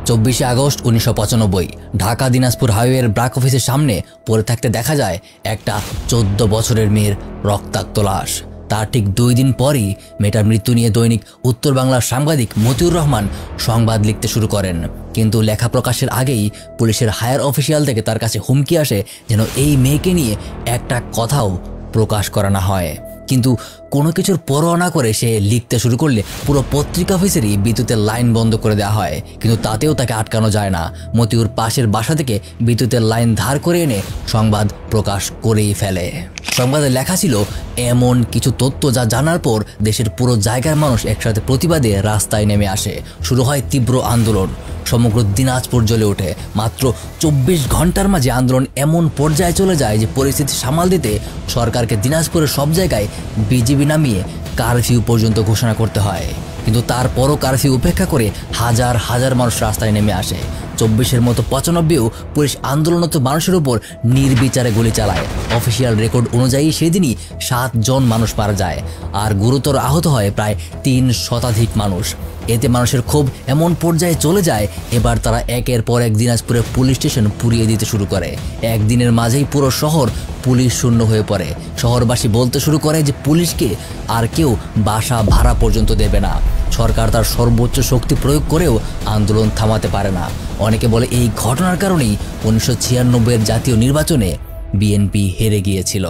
24 August 1995 Dhaka Dinajpur হাইওয়ের ব্রাক অফিসের সামনে পড়ে থাকতে দেখা যায় একটা 14 বছরের মেয়ের রক্তাক্ত লাশ। তার ঠিক 2 দিন পরই মেয়েটার মৃত্যু নিয়ে দৈনিক উত্তর বাংলার সাংবাদিক মতিউর রহমান সংবাদ লিখতে শুরু করেন। কিন্তু লেখা প্রকাশের আগেই পুলিশের হায়ার অফিসিয়াল থেকে তার কাছে হুমকি আসে যেন এই মেয়েকে নিয়ে একটা কথাও প্রকাশ করা না হয়। কিন্তু কোনো কিছুর পরোয়া না করে সে লিখতে শুরু করলে পুরো পত্রিকা অফিসেরই বিদ্যুতের লাইন বন্ধ করে দেওয়া হয়। কিন্তু তাতেও তাকে আটকানো যায় না। মতিউর পাশের বাসা থেকে বিদ্যুতের লাইন ধার করে এনে সংবাদ প্রকাশ করেই ফেলে। সংবাদে লেখা ছিল এমন কিছু তথ্য যা জানার পর দেশের পুরো জায়গার মানুষ একসাথে প্রতিবাদে রাস্তায় নেমে আসে। শুরু হয় তীব্র আন্দোলন। সমগ্র দিনাজপুর জ্বলে ওঠে। মাত্র 24 ঘন্টার মাঝে আন্দোলন এমন পর্যায়ে চলে যায় যে পরিস্থিতি সামাল দিতে সরকারকে দিনাজপুরের সব জায়গায় বিজিবি নামিয়ে কারফিউ পর্যন্ত ঘোষণা করতে হয়। কিন্তু তারপরও কারফিউ উপেক্ষা করে হাজার হাজার মানুষ রাস্তায় নেমে আসে। 24-এর মতো 95-এও পুলিশ আন্দোলনরত মানুষের উপর নির্বিচারে গুলি চালায়। অফিসিয়াল রেকর্ড অনুযায়ী সেদিনই 7 জন মানুষ মারা যায় আর গুরুতর আহত হয় প্রায় 3 শতাধিক মানুষ। এতে মানুষের ক্ষোভ এমন পর্যায়ে চলে যায় এবার তারা একের পর এক দিনাজপুরের পুলিশ স্টেশন পুড়িয়ে দিতে শুরু করে। একদিনের মাঝেই পুরো শহর পুলিশ শূন্য হয়ে পড়ে। শহরবাসী বলতে শুরু করে যে পুলিশকে আর কেউ বাসা ভাড়া পর্যন্ত দেবে না। সরকার তার সর্বোচ্চ শক্তি প্রয়োগ করেও আন্দোলন থামাতে পারে না। অনেকে বলে এই ঘটনার কারণেই 1996-এর জাতীয় নির্বাচনে বিএনপি হেরে গিয়েছিল।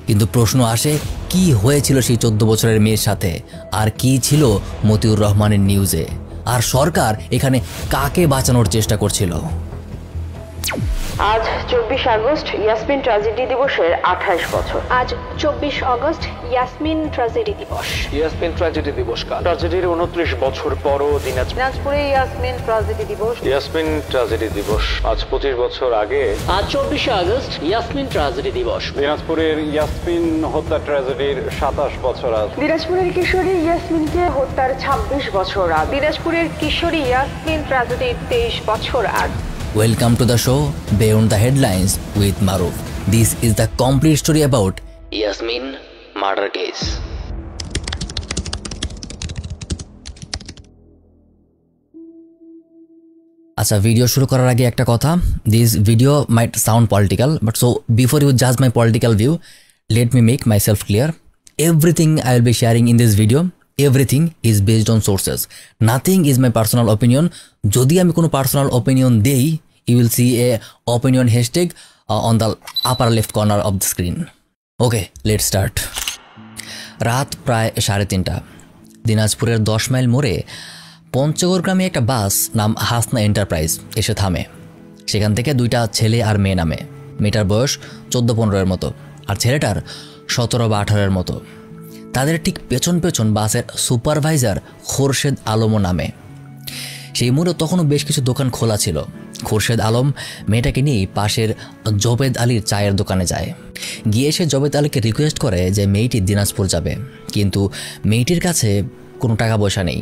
কিন্তু প্রশ্ন আসে, কি হয়েছিল সেই 14 বছরের মেয়ের সাথে? আর কি ছিল মতিউর রহমানের নিউজে? আর সরকার এখানে কাকে বাঁচানোর চেষ্টা করছিল? আজ 24 আগস্ট ইয়াসমিন ট্র্যাজেডি দিবসের 28 বছর। আজ 24 আগস্ট ইয়াসমিন ট্র্যাজেডি দিবস। ইয়াসমিন ট্র্যাজেডি দিবস কাল। ট্র্যাজেডির 29 বছর পরও দিনাজপুরে ইয়াসমিন ট্র্যাজেডি দিবস। ইয়াসমিন ট্র্যাজেডি দিবস আজ 25 বছর আগে। আজ 24 আগস্ট ইয়াসমিন ট্র্যাজেডি দিবস। দিনাজপুরের ইয়াসমিন হত্যা ট্র্যাজেডির 27 বছর আজ। দিনাজপুরের কিশোরী ইয়াসমিনকে হত্যার 26 বছর আজ। দিনাজপুরের কিশোরী ইয়াসমিন ট্র্যাজেডির 23 বছর আজ। Welcome to the show Beyond the Headlines with Maruf. This is the complete story about Yasmin murder case. আচ্ছা, ভিডিও শুরু করার আগে একটা কথা, this video might sound political, but so before you জাজ my political view, let me make myself clear. Everything I will be sharing in this video, everything is based on sources. Nothing is my personal opinion. যদি আমি কোনো personal opinion দেই, you will see a opinion hashtag on the upper left corner of the screen. Okay, let's start. রাত প্রায় 3:30 দিনাজপুরের 10 mile মোড়ে পঞ্চগড় গ্রামে একটা বাস নাম হাসনা এন্টারপ্রাইজ এসে থামে। সেখান থেকে 2টা ছেলে আর মেয়ে নামে। মেয়েটার বয়স 14-15-এর মতো আর ছেলেটার 17 বা 18-এর মতো। তাদের ঠিক পেছন পেছন বাসের সুপারভাইজার খোরশেদ আলমও নামে। সেই মোড়ে তখনও বেশ কিছু দোকান খোলা ছিল। খোরশেদ আলম মেয়েটাকে নিয়ে পাশের জবেদ আলীর চায়ের দোকানে যায়। গিয়ে সে জবেদ আলীকে রিকোয়েস্ট করে যে মেয়েটি দিনাজপুর যাবে, কিন্তু মেয়েটির কাছে কোনো টাকা পয়সা নেই।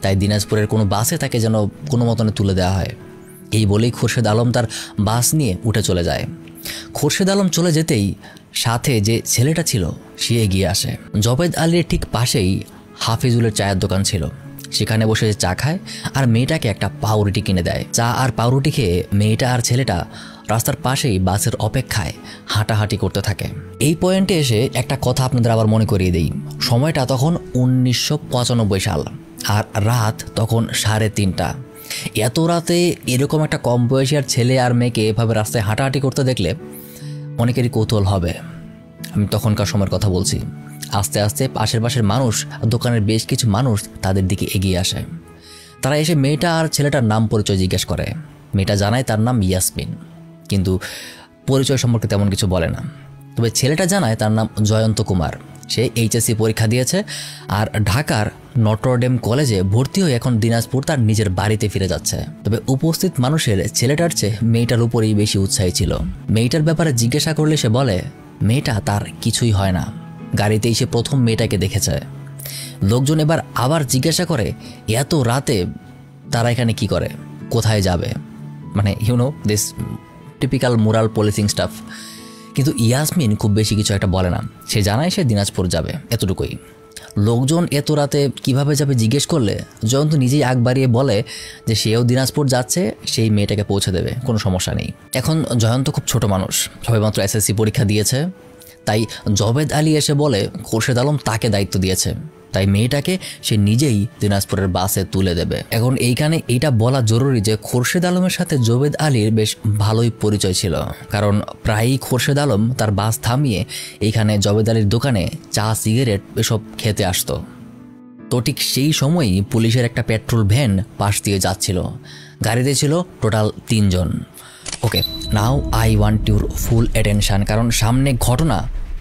তাই দিনাজপুরের কোনো বাসে তাকে যেন কোনো মতনে তুলে দেওয়া হয়। এই বলেই খোরশেদ আলম তার বাস নিয়ে উঠে চলে যায়। খোরশেদ আলম চলে যেতেই সাথে যে ছেলেটা ছিল সে এগিয়ে আসে। জবেদ আলীর ঠিক পাশেই হাফিজুলের চায়ের দোকান ছিল। সেখানে বসে চা খায় আর মেয়েটাকে একটা পাউরুটি কিনে দেয়। চা আর পাউরুটি খেয়ে মেয়েটা আর ছেলেটা রাস্তার পাশেই বাসের অপেক্ষায় হাঁটাহাঁটি করতে থাকে। এই পয়েন্টে এসে একটা কথা আপনাদের আবার মনে করিয়ে দেই। সময়টা তখন 1995 সাল আর রাত তখন 3:30। এত রাতে এরকম একটা কম বয়সী ছেলে আর মেয়েকে এভাবে রাস্তায় হাঁটাহাঁটি করতে দেখলে অনেকেরই কৌতূহল হবে। আমি তখনকার সময়ের কথা বলছি। আস্তে আস্তে পাশের মানুষ, দোকানের বেশ কিছু মানুষ তাদের দিকে এগিয়ে আসে। তারা এসে মেয়েটা আর ছেলেটার নাম পরিচয় জিজ্ঞেস করে। মেয়েটা জানায় তার নাম ইয়াসমিন, কিন্তু পরিচয় সম্পর্কে তেমন কিছু বলে না। তবে ছেলেটা জানায় তার নাম জয়ন্ত কুমার। সে এইচএসসি পরীক্ষা দিয়েছে আর ঢাকার নটরডেম কলেজে ভর্তি হয়ে এখন দিনাজপুর তার নিজের বাড়িতে ফিরে যাচ্ছে। তবে উপস্থিত মানুষের ছেলেটার চেয়ে মেয়েটার উপরেই বেশি উৎসাহী ছিল। মেয়েটার ব্যাপারে জিজ্ঞাসা করলে সে বলে মেয়েটা তার কিছুই হয় না, গাড়িতেই সে প্রথম মেয়েটাকে দেখেছে। লোকজন এবার আবার জিজ্ঞাসা করে এত রাতে তারা এখানে কি করে, কোথায় যাবে, মানে this typical moral policing staff. কিন্তু ইয়াসমিন খুব বেশি কিছু একটা বলে না। সে জানায় সে দিনাজপুর যাবে, এতটুকুই। লোকজন এত রাতে কীভাবে যাবে জিজ্ঞেস করলে জয়ন্ত নিজেই আগ বাড়িয়ে বলে যে সেও দিনাজপুর যাচ্ছে, সেই মেয়েটাকে পৌঁছে দেবে, কোনো সমস্যা নেই। এখন জয়ন্ত খুব ছোট মানুষ, সবেমাত্র এসএসসি পরীক্ষা দিয়েছে, তাই জবেদ আলী এসে বলে খোরশেদ আলম তাকে দায়িত্ব দিয়েছে, তাই মেয়েটাকে সে নিজেই দিনাজপুরের বাসে তুলে দেবে। এখন এইখানে এইটা বলা জরুরি যে খোরশেদ আলমের সাথে জবেদ আলীর বেশ ভালোই পরিচয় ছিল, কারণ প্রায়ই খোরশেদ আলম তার বাস থামিয়ে এইখানে জবেদ আলীর দোকানে চা সিগারেট এসব খেতে আসতো। তো ঠিক সেই সময়ই পুলিশের একটা পেট্রোল ভ্যান পাশ দিয়ে যাচ্ছিল, গাড়িতে ছিল টোটাল 3 জন। Okay, now I want your full attention, কারণ সামনে ঘটনা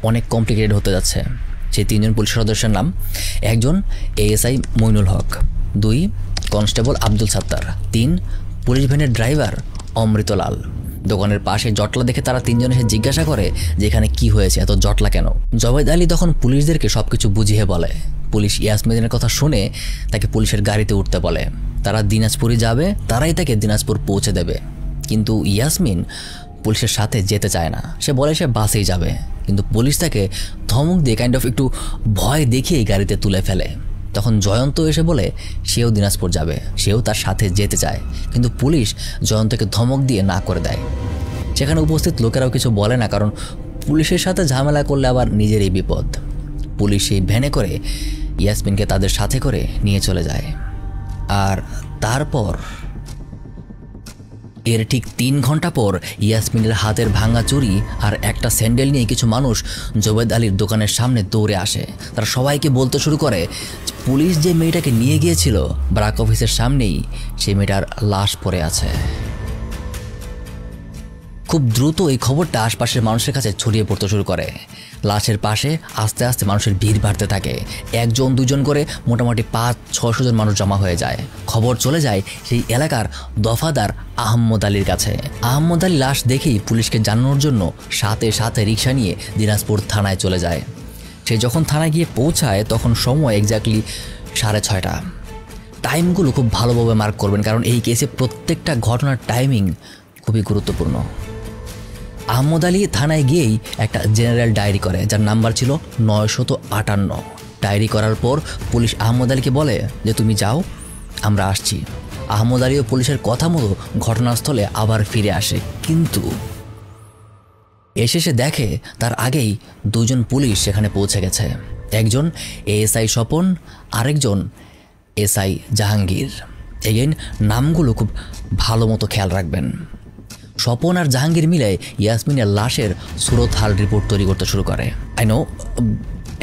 অনেক কমপ্লিকেটেড হতে যাচ্ছে। সেই 3 জন পুলিশ সদস্যের নাম: 1 ASI Moinul Haque, 2 constable Abdul Sattar, 3 police ভ্যানের ড্রাইভার অমৃতলাল। দোকানের পাশে জটলা দেখে তারা 3 জন এসে জিজ্ঞাসা করে যে এখানে কি হয়েছে, এত জটলা কেন? জবেদ আলী তখন পুলিশদেরকে সব কিছু বুঝিয়ে বলে। পুলিশ ইয়াসমিনের কথা শুনে তাকে পুলিশের গাড়িতে উঠতে বলে, তারা দিনাজপুরে যাবে, তারাই তাকে দিনাজপুর পৌঁছে দেবে। কিন্তু ইয়াসমিন পুলিশের সাথে যেতে চায় না, সে বলে সে বাসেই যাবে, কিন্তু পুলিশ তাকে ধমক দিয়ে কাইন্ড অফ একটু ভয় দেখিয়ে গাড়িতে তুলে ফেলে। তখন জয়ন্ত এসে বলে সেও দিনাজপুর যাবে, সেও তার সাথে যেতে চায়, কিন্তু পুলিশ জয়ন্তকে ধমক দিয়ে না করে দেয়। সেখানে উপস্থিত লোকেরাও কিছু বলে না, কারণ পুলিশের সাথে ঝামেলা করলে আবার নিজেরই বিপদ। পুলিশ সেই ভ্যানে করে ইয়াসমিনকে তাদের সাথে করে নিয়ে চলে যায়। আর তারপর এর ঠিক 3 ঘন্টা পর ইয়াসমিনের হাতের ভাঙা চুরি আর একটা স্যান্ডেল নিয়ে কিছু মানুষ জবেদ আলীর দোকানের সামনে দৌড়ে আসে। তারা সবাইকে বলতে শুরু করে পুলিশ যে মেয়েটাকে নিয়ে গিয়েছিল ব্রাক অফিসের সামনেই সেই মেয়েটার লাশ পড়ে আছে। খুব দ্রুত এই খবরটা আশপাশের মানুষের কাছে ছড়িয়ে পড়তে শুরু করে। লাশের পাশে আস্তে আস্তে মানুষের ভিড় বাড়তে থাকে। 1 2 জন করে মোটামুটি 500-600 জন মানুষ জমা হয়ে যায়। খবর চলে যায় সেই এলাকার দফাদার আহম্মদ আলীর কাছে। আহম্মদ আলী লাশ দেখেই পুলিশকে জানানোর জন্য সাথে সাথে রিক্সা নিয়ে দিনাজপুর থানায় চলে যায়। সে যখন থানায় গিয়ে পৌঁছায় তখন সময় এক্স্যাক্টলি 6:30। টাইমগুলো খুব ভালোভাবে মার্ক করবেন, কারণ এই কেসে প্রত্যেকটা ঘটনার টাইমিং খুবই গুরুত্বপূর্ণ। আহম্মদ আলী থানায় গিয়েই একটা জেনারেল ডায়েরি করে, যার নাম্বার ছিল 958। ডায়েরি করার পর পুলিশ আহম্মদ আলীকে বলে যে তুমি যাও, আমরা আসছি। আহম্মদ আলীও পুলিশের কথা মতো ঘটনাস্থলে আবার ফিরে আসে, কিন্তু এসে সে দেখে তার আগেই 2 জন পুলিশ সেখানে পৌঁছে গেছে। একজন এএসআই স্বপন, আরেকজন এসআই জাহাঙ্গীর। এগেইন নামগুলো খুব ভালো মতো খেয়াল রাখবেন। স্বপন আর জাহাঙ্গীর মিলে ইয়াসমিনের লাশের সুরতহাল রিপোর্ট তৈরি করতে শুরু করে। I know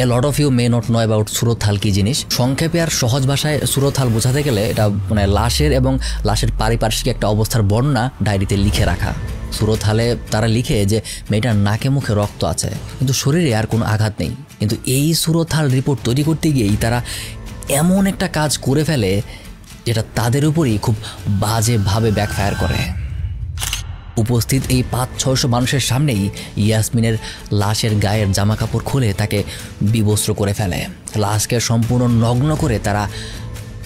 a lot of you may not know about সুরতহাল কী জিনিস। সংক্ষেপে আর সহজ ভাষায় সুরতহাল বোঝাতে গেলে এটা মানে লাশের এবং লাশের পারিপার্শ্বিক একটা অবস্থার বর্ণনা ডায়েরিতে লিখে রাখা। সুরতহালে তারা লিখে যে মেয়েটার নাকে মুখে রক্ত আছে, কিন্তু শরীরে আর কোনো আঘাত নেই। কিন্তু এই সুরতহাল রিপোর্ট তৈরি করতে গিয়েই তারা এমন একটা কাজ করে ফেলে যেটা তাদের উপরই খুব বাজেভাবে ব্যাকফায়ার করে। উপস্থিত এই 500-600 মানুষের সামনেই ইয়াসমিনের লাশের গায়ের জামা কাপড় খুলে তাকে বিবস্ত্র করে ফেলে। লাশকে সম্পূর্ণ নগ্ন করে তারা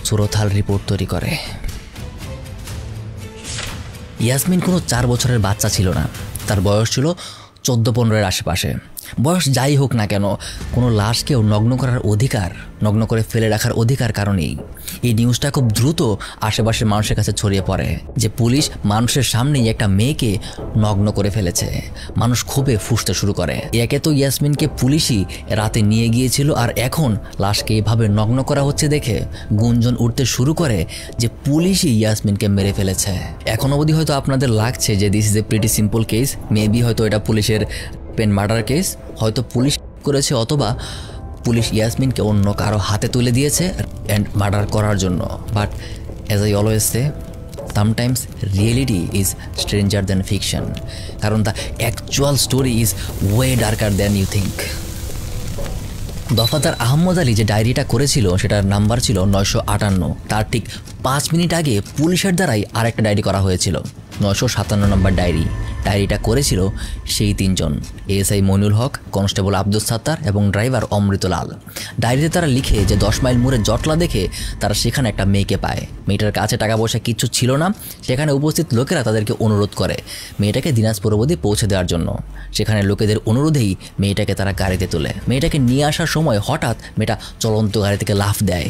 সুরতহাল রিপোর্ট তৈরি করে। ইয়াসমিন কোনো 4 বছরের বাচ্চা ছিল না, তার বয়স ছিল 14-15-এর আশেপাশে। বয়স যাই হোক না কেন, কোনো লাশকেও নগ্ন করার অধিকার, নগ্ন করে ফেলে রাখার অধিকার কারণেই এই নিউজটা খুব দ্রুত আশেপাশের মানুষের কাছে ছড়িয়ে পড়ে যে পুলিশ মানুষের সামনেই একটা মেয়েকে নগ্ন করে ফেলেছে। মানুষ ক্ষোভে ফুঁসতে শুরু করে। একে তো ইয়াসমিনকে পুলিশই রাতে নিয়ে গিয়েছিল, আর এখন লাশকে এইভাবে নগ্ন করা হচ্ছে দেখে গুঞ্জন উঠতে শুরু করে যে পুলিশই ইয়াসমিনকে মেরে ফেলেছে। এখন অবধি হয়তো আপনাদের লাগছে যে this is a pretty simple case, maybe হয়তো এটা পুলিশের পেন মার্ডার কেস, হয়তো পুলিশ করেছে অথবা পুলিশ ইয়াসমিনকে অন্য কারো হাতে তুলে দিয়েছে অ্যান্ড মার্ডার করার জন্য। But as I always say, sometimes reality is stranger than fiction, কারণ the actual story is way darker than you think. দফাদার আহম্মদ আলী যে ডায়েরিটা করেছিল সেটার নাম্বার ছিল 958। তার ঠিক 5 মিনিট আগে পুলিশের দ্বারাই আরেকটা ডায়েরি করা হয়েছিল, 957 নম্বর ডায়েরি। ডায়েরিটা করেছিল সেই 3 জন, এএসআই মইনুল হক, কনস্টেবল আব্দুস সাত্তার এবং ড্রাইভার অমৃত লাল। ডায়েরিতে তারা লিখে যে 10 মাইল মোড়ে জটলা দেখে তারা সেখানে একটা মেয়েকে পায়। মেয়েটার কাছে টাকা পয়সা কিচ্ছু ছিল না। সেখানে উপস্থিত লোকেরা তাদেরকে অনুরোধ করে মেয়েটাকে দিনাজপুর অবধি পৌঁছে দেওয়ার জন্য। সেখানে লোকেদের অনুরোধেই মেয়েটাকে তারা গাড়িতে তোলে। মেয়েটাকে নিয়ে আসার সময় হঠাৎ মেয়েটা চলন্ত গাড়ি থেকে লাফ দেয়।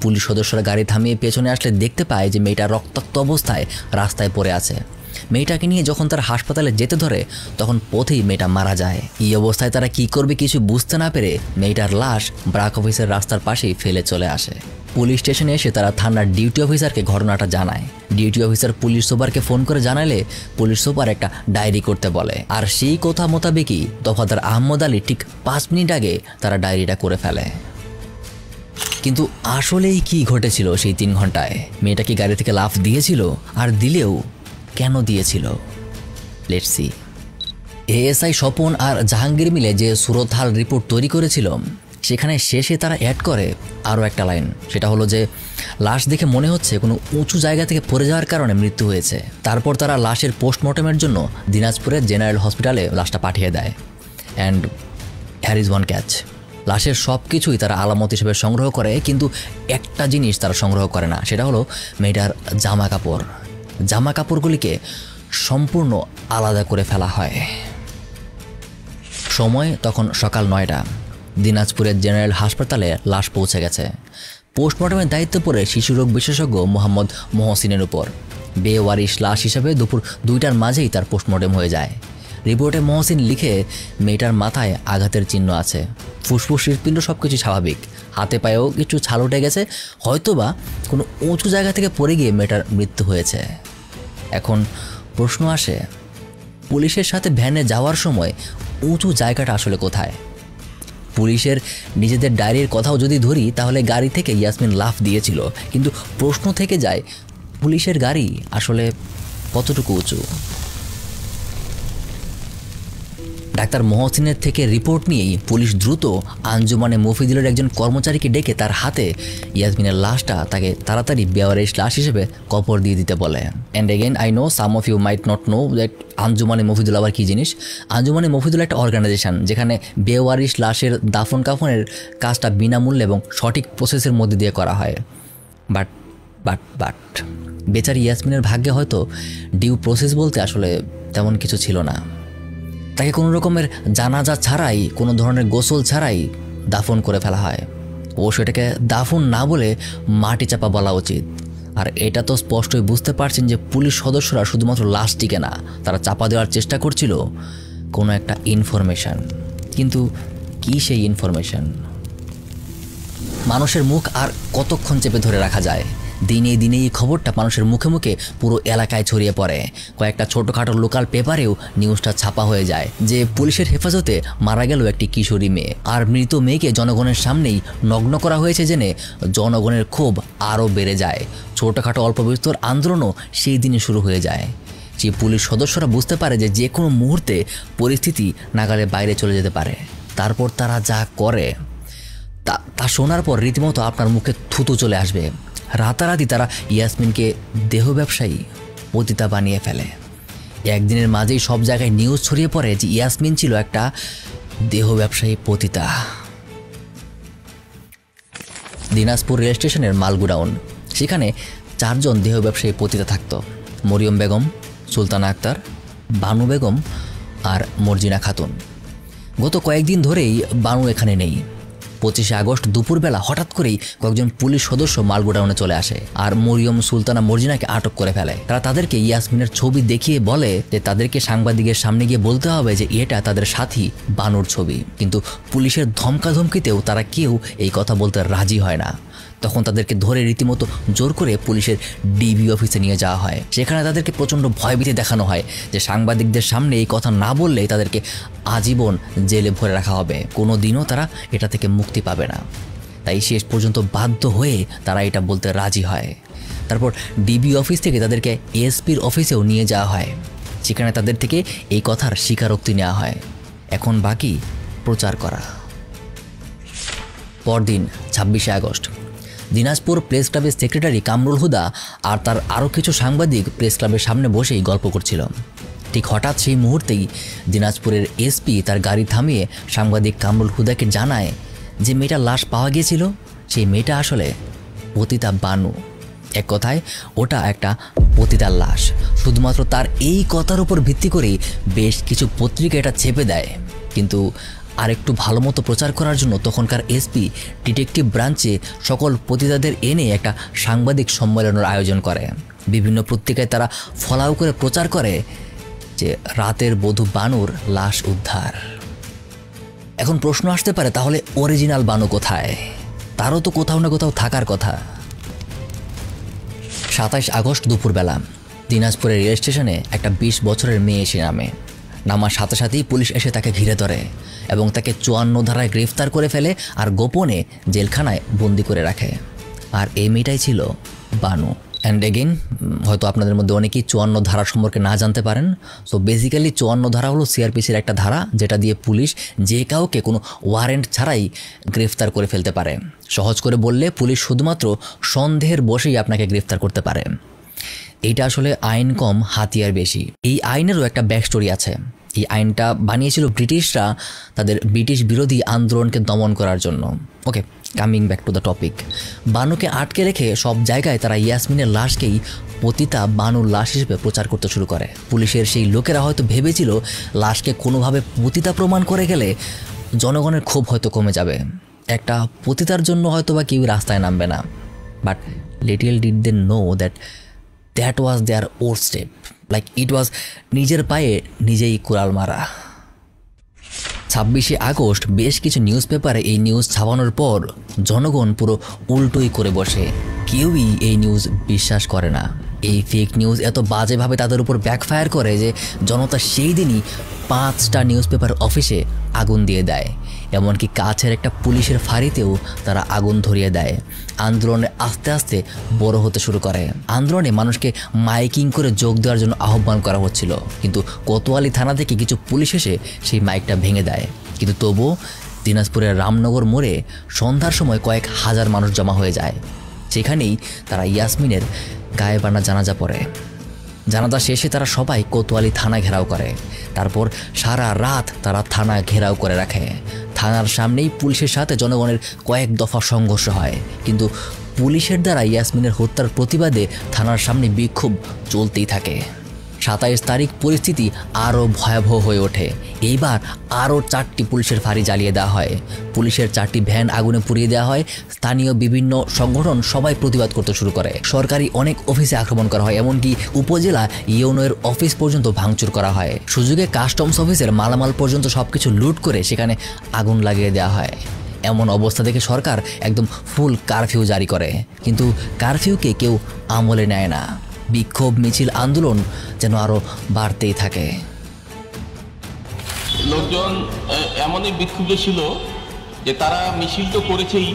পুলিশ সদস্যরা গাড়ি থামিয়ে পেছনে আসলে দেখতে পায় যে মেয়েটা রক্তাক্ত অবস্থায় রাস্তায় পড়ে আছে। মেয়েটাকে নিয়ে যখন তারা হাসপাতালে যেতে ধরে তখন পথেই মেয়েটা মারা যায়। এই অবস্থায় তারা কি করবে কিছু বুঝতে না পেরে মেয়েটার লাশ ব্রাক অফিসের রাস্তার পাশেই ফেলে চলে আসে। পুলিশ স্টেশনে এসে তারা থানার ডিউটি অফিসারকে ঘটনাটা জানায়। ডিউটি অফিসার পুলিশ সুপারকে ফোন করে জানালে পুলিশ সুপার একটা ডায়েরি করতে বলে। আর সেই কথা মোতাবেকই দফাদার আহমদ আলী ঠিক 5 মিনিট আগে তারা ডায়েরিটা করে ফেলে। কিন্তু আসলেই কি ঘটেছিল সেই 3 ঘন্টায়? মেয়েটা কি গাড়ি থেকে লাফ দিয়েছিল? আর দিলেও কেন দিয়েছিল? Let's see. এএসআই স্বপন আর জাহাঙ্গীর মিলে যে সুরতহাল রিপোর্ট তৈরি করেছিল সেখানে শেষে তারা অ্যাড করে আরও একটা লাইন। সেটা হলো যে লাশ দেখে মনে হচ্ছে কোনো উঁচু জায়গা থেকে পড়ে যাওয়ার কারণে মৃত্যু হয়েছে। তারপর তারা লাশের পোস্টমর্টমের জন্য দিনাজপুরের জেনারেল হসপিটালে লাশটা পাঠিয়ে দেয়। অ্যান্ড হ্যার ইজ ওয়ান ক্যাচ, লাশের সব কিছুই তারা আলামত হিসেবে সংগ্রহ করে, কিন্তু একটা জিনিস তারা সংগ্রহ করে না, সেটা হলো মেয়েটার জামা কাপড়। জামা কাপড়গুলিকে সম্পূর্ণ আলাদা করে ফেলা হয়। সময় তখন সকাল 9টা। দিনাজপুরের জেনারেল হাসপাতালে লাশ পৌঁছে গেছে। পোস্টমর্টমের দায়িত্ব পড়ে শিশুরোগ বিশেষজ্ঞ মোহাম্মদ মহসিনের উপর। বেওয়ারিশ লাশ হিসাবে দুপুর 2টার মাঝেই তার পোস্টমর্টম হয়ে যায়। রিপোর্টে মহসিন লিখে মেয়েটার মাথায় আঘাতের চিহ্ন আছে, ফুসফুস হৃৎপিণ্ড সব কিছু স্বাভাবিক, হাতে পায়েও কিছু ছাল উঠে গেছে, হয়তোবা কোনো উঁচু জায়গা থেকে পড়ে গিয়ে মেয়েটার মৃত্যু হয়েছে। এখন প্রশ্ন আসে, পুলিশের সাথে ভ্যানে যাওয়ার সময় উঁচু জায়গাটা আসলে কোথায়? পুলিশের নিজেদের ডায়েরির কথাও যদি ধরি তাহলে গাড়ি থেকে ইয়াসমিন লাফ দিয়েছিল, কিন্তু প্রশ্ন থেকে যায় পুলিশের গাড়ি আসলে কতটুকু উঁচু? ডাক্তার মহসিনের থেকে রিপোর্ট নিয়েই পুলিশ দ্রুত আঞ্জুমানে মফিদুলের একজন কর্মচারীকে ডেকে তার হাতে ইয়াসমিনের লাশটা তাকে তাড়াতাড়ি বেওয়ারিশ লাশ হিসেবে কবর দিয়ে দিতে বলে। And again I know some of you might not know that Anjuman e Mufidul আবার কী জিনিস। আঞ্জুমানে মফিদুল একটা অর্গানাইজেশন যেখানে বেওয়ারিশ লাশের দাফন কাফনের কাজটা বিনামূল্যে এবং সঠিক প্রসেসের মধ্যে দিয়ে করা হয়। বাট বাট বাট বেচারি ইয়াসমিনের ভাগ্যে হয়তো ডিউ প্রসেস বলতে আসলে তেমন কিছু ছিল না। তাকে কোনো রকমের জানাজা ছাড়াই, কোনো ধরনের গোসল ছাড়াই দাফন করে ফেলা হয়। ও সেটাকে দাফন না বলে মাটি চাপা বলা উচিত। আর এটা তো স্পষ্টই বুঝতে পারছেন যে পুলিশ সদস্যরা শুধুমাত্র লাশটিকে না, তারা চাপা দেওয়ার চেষ্টা করছিল কোনো একটা ইনফরমেশন। কিন্তু কী সেই ইনফরমেশন? মানুষের মুখ আর কতক্ষণ চেপে ধরে রাখা যায়? দিনে দিনে এই খবরটা মানুষের মুখে মুখে পুরো এলাকায় ছড়িয়ে পড়ে। কয়েকটা ছোটোখাটো লোকাল পেপারেও নিউজটা ছাপা হয়ে যায় যে পুলিশের হেফাজতে মারা গেল একটি কিশোরী মেয়ে। আর মৃত মেয়েকে জনগণের সামনেই নগ্ন করা হয়েছে জেনে জনগণের ক্ষোভ আরও বেড়ে যায়। ছোটোখাটো অল্প বিস্তর আন্দোলনও সেই দিনে শুরু হয়ে যায়। যে পুলিশ সদস্যরা বুঝতে পারে যে যে কোনো মুহূর্তে পরিস্থিতি নাগালের বাইরে চলে যেতে পারে। তারপর তারা যা করে তা শোনার পর রীতিমতো আপনার মুখে থুতু চলে আসবে। রাতারাতি তারা ইয়াসমিনকে দেহ ব্যবসায়ী পতিতা বানিয়ে ফেলে। একদিনের মাঝেই সব জায়গায় নিউজ ছড়িয়ে পড়ে যে ইয়াসমিন ছিল একটা দেহ ব্যবসায়ী পতিতা। দিনাজপুর রেল স্টেশনের মালগুডাউন, সেখানে 4 জন দেহ ব্যবসায়ী পতিতা থাকত। মরিয়ম বেগম, সুলতানা আক্তার, বানু বেগম আর মর্জিনা খাতুন। গত কয়েকদিন ধরেই বানু এখানে নেই। 25 আগস্ট দুপুরবেলা হঠাৎ করেই কয়েকজন পুলিশ সদস্য মালগোডাউনে চলে আসে আর মরিয়ম, সুলতানা, মর্জিনাকে আটক করে ফেলে। তারা তাদেরকে ইয়াসমিনের ছবি দেখিয়ে বলে যে তাদেরকে সাংবাদিকের সামনে গিয়ে বলতে হবে যে এটা তাদের সাথী বানুর ছবি। কিন্তু পুলিশের ধমকাধমকিতেও তারা কেউ এই কথা বলতে রাজি হয় না। তখন তাদেরকে ধরে রীতিমতো জোর করে পুলিশের ডিবি অফিসে নিয়ে যাওয়া হয়। সেখানে তাদেরকে প্রচণ্ড ভয়ভীতি দেখানো হয় যে সাংবাদিকদের সামনে এই কথা না বললেই তাদেরকে আজীবন জেলে ভরে রাখা হবে, কোনো দিনও তারা এটা থেকে মুক্তি পাবে না। তাই শেষ পর্যন্ত বাধ্য হয়ে তারা এটা বলতে রাজি হয়। তারপর ডিবি অফিস থেকে তাদেরকে এসপির অফিসেও নিয়ে যাওয়া হয়, সেখানে তাদের থেকে এই কথার স্বীকারোক্তি নেওয়া হয়। এখন বাকি প্রচার করা। পরদিন 26 আগস্ট দিনাজপুর প্রেস ক্লাবের সেক্রেটারি কামরুল হুদা আর তার আরও কিছু সাংবাদিক প্রেস ক্লাবের সামনে বসেই গল্প করছিল। ঠিক হঠাৎ সেই মুহূর্তেই দিনাজপুরের এসপি তার গাড়ি থামিয়ে সাংবাদিক কামরুল হুদাকে জানায় যে মেয়েটার লাশ পাওয়া গিয়েছিল সেই মেয়েটা আসলে পতিতা বানু। এক কথায় ওটা একটা পতিতার লাশ। শুধুমাত্র তার এই কথার উপর ভিত্তি করেই বেশ কিছু পত্রিকা এটা ছেপে দেয়। কিন্তু আর একটু ভালো মতো প্রচার করার জন্য তখনকার এসপি ডিটেকটিভ ব্রাঞ্চে সকল পতিতাদের এনে একটা সাংবাদিক সম্মেলনের আয়োজন করে। বিভিন্ন পত্রিকায় তারা ফলাও করে প্রচার করে যে রাতের বধূ বানুর লাশ উদ্ধার। এখন প্রশ্ন আসতে পারে, তাহলে অরিজিনাল বানু কোথায়? তারও তো কোথাও না কোথাও থাকার কথা। 27 আগস্ট দুপুরবেলা দিনাজপুরের রেল স্টেশনে একটা 20 বছরের মেয়ে এসে নামার সাথে সাথেই পুলিশ এসে তাকে ঘিরে ধরে এবং তাকে 54 ধারায় গ্রেফতার করে ফেলে আর গোপনে জেলখানায় বন্দি করে রাখে। আর এই মেয়েটাই ছিল বানু। অ্যান্ড এগেইন হয়তো আপনাদের মধ্যে অনেকেই 54 ধারা সম্পর্কে না জানতে পারেন। সো বেসিক্যালি 54 ধারা হলো সিআরপিসির একটা ধারা যেটা দিয়ে পুলিশ যে কাউকে কোনো ওয়ারেন্ট ছাড়াই গ্রেফতার করে ফেলতে পারে। সহজ করে বললে পুলিশ শুধুমাত্র সন্দেহের বশেই আপনাকে গ্রেফতার করতে পারে। এইটা আসলে আইন কম হাতিয়ার বেশি। এই আইনেরও একটা ব্যাক স্টোরি আছে। এই আইনটা বানিয়েছিল ব্রিটিশরা তাদের ব্রিটিশ বিরোধী আন্দোলনকে দমন করার জন্য। Okay, coming back to the topic. বানুকে আটকে রেখে সব জায়গায় তারা ইয়াসমিনের লাশকেই পতিতা বানুর লাশ হিসেবে প্রচার করতে শুরু করে। পুলিশের সেই লোকেরা হয়তো ভেবেছিল লাশকে কোনোভাবে পতিতা প্রমাণ করে গেলে জনগণের ক্ষোভ হয়তো কমে যাবে, একটা পতিতার জন্য হয়তো বা কেউ রাস্তায় নামবে না। But little did they know that was their own step, like it was নিজের পায়ে নিজেই কুড়াল মারা। 26 আগস্ট বেশ কিছু নিউজ পেপারে এই নিউজ ছাপানোর পর জনগণ পুরো উল্টোই করে বসে। কেউই এই নিউজ বিশ্বাস করে না। এই ফেক নিউজ এত বাজেভাবে তাদের উপর ব্যাকফায়ার করে যে জনতা সেই দিনই 5টা নিউজ পেপার অফিসে আগুন দিয়ে দেয়। এমনকি কাছের একটা পুলিশের ফাঁড়িতেও তারা আগুন ধরিয়ে দেয়। আন্দোলনে আস্তে আস্তে বড় হতে শুরু করে। আন্দোলনে মানুষকে মাইকিং করে যোগ দেওয়ার জন্য আহ্বান করা হচ্ছিল, কিন্তু কোতোয়ালি থানা থেকে কিছু পুলিশ এসে সেই মাইকটা ভেঙে দেয়। কিন্তু তবুও দিনাজপুরের রামনগর মোড়ে সন্ধ্যার সময় কয়েক হাজার মানুষ জমা হয়ে যায়। সেখানেই তারা ইয়াসমিনের গায়েবানা জানাজা পড়ে। জানাজা শেষে তারা সবাই কোতোয়ালি থানা ঘেরাও করে। তারপর সারা রাত তারা থানা ঘেরাও করে রাখে। থানার সামনেই পুলিশের সাথে জনগণের কয়েক দফা সংঘর্ষ হয়, কিন্তু পুলিশের দ্বারা ইয়াসমিনের হত্যার প্রতিবাদে থানার সামনে বিক্ষোভ চলতেই থাকে। 27 তারিখ পরিস্থিতি আরও ভয়াবহ হয়ে ওঠে। এইবার আরও 4টি পুলিশের ফাঁড়ি জ্বালিয়ে দেওয়া হয়। পুলিশের 4টি ভ্যান আগুনে পুড়িয়ে দেওয়া হয়। স্থানীয় বিভিন্ন সংগঠন সবাই প্রতিবাদ করতে শুরু করে। সরকারি অনেক অফিসে আক্রমণ করা হয়, এমনকি উপজেলা ইউনোর অফিস পর্যন্ত ভাঙচুর করা হয়। সুযোগে কাস্টমস অফিসের মালামাল পর্যন্ত সবকিছু লুট করে সেখানে আগুন লাগিয়ে দেওয়া হয়। এমন অবস্থা দেখে সরকার একদম ফুল কারফিউ জারি করে, কিন্তু কারফিউকে কেউ আমলে নেয় না। বিক্ষোভ মিছিল আন্দোলন যেন আরো বাড়তেই থাকে। লোকজন এমনই বিক্ষুব্ধ ছিল যে তারা মিছিল তো করেছেই,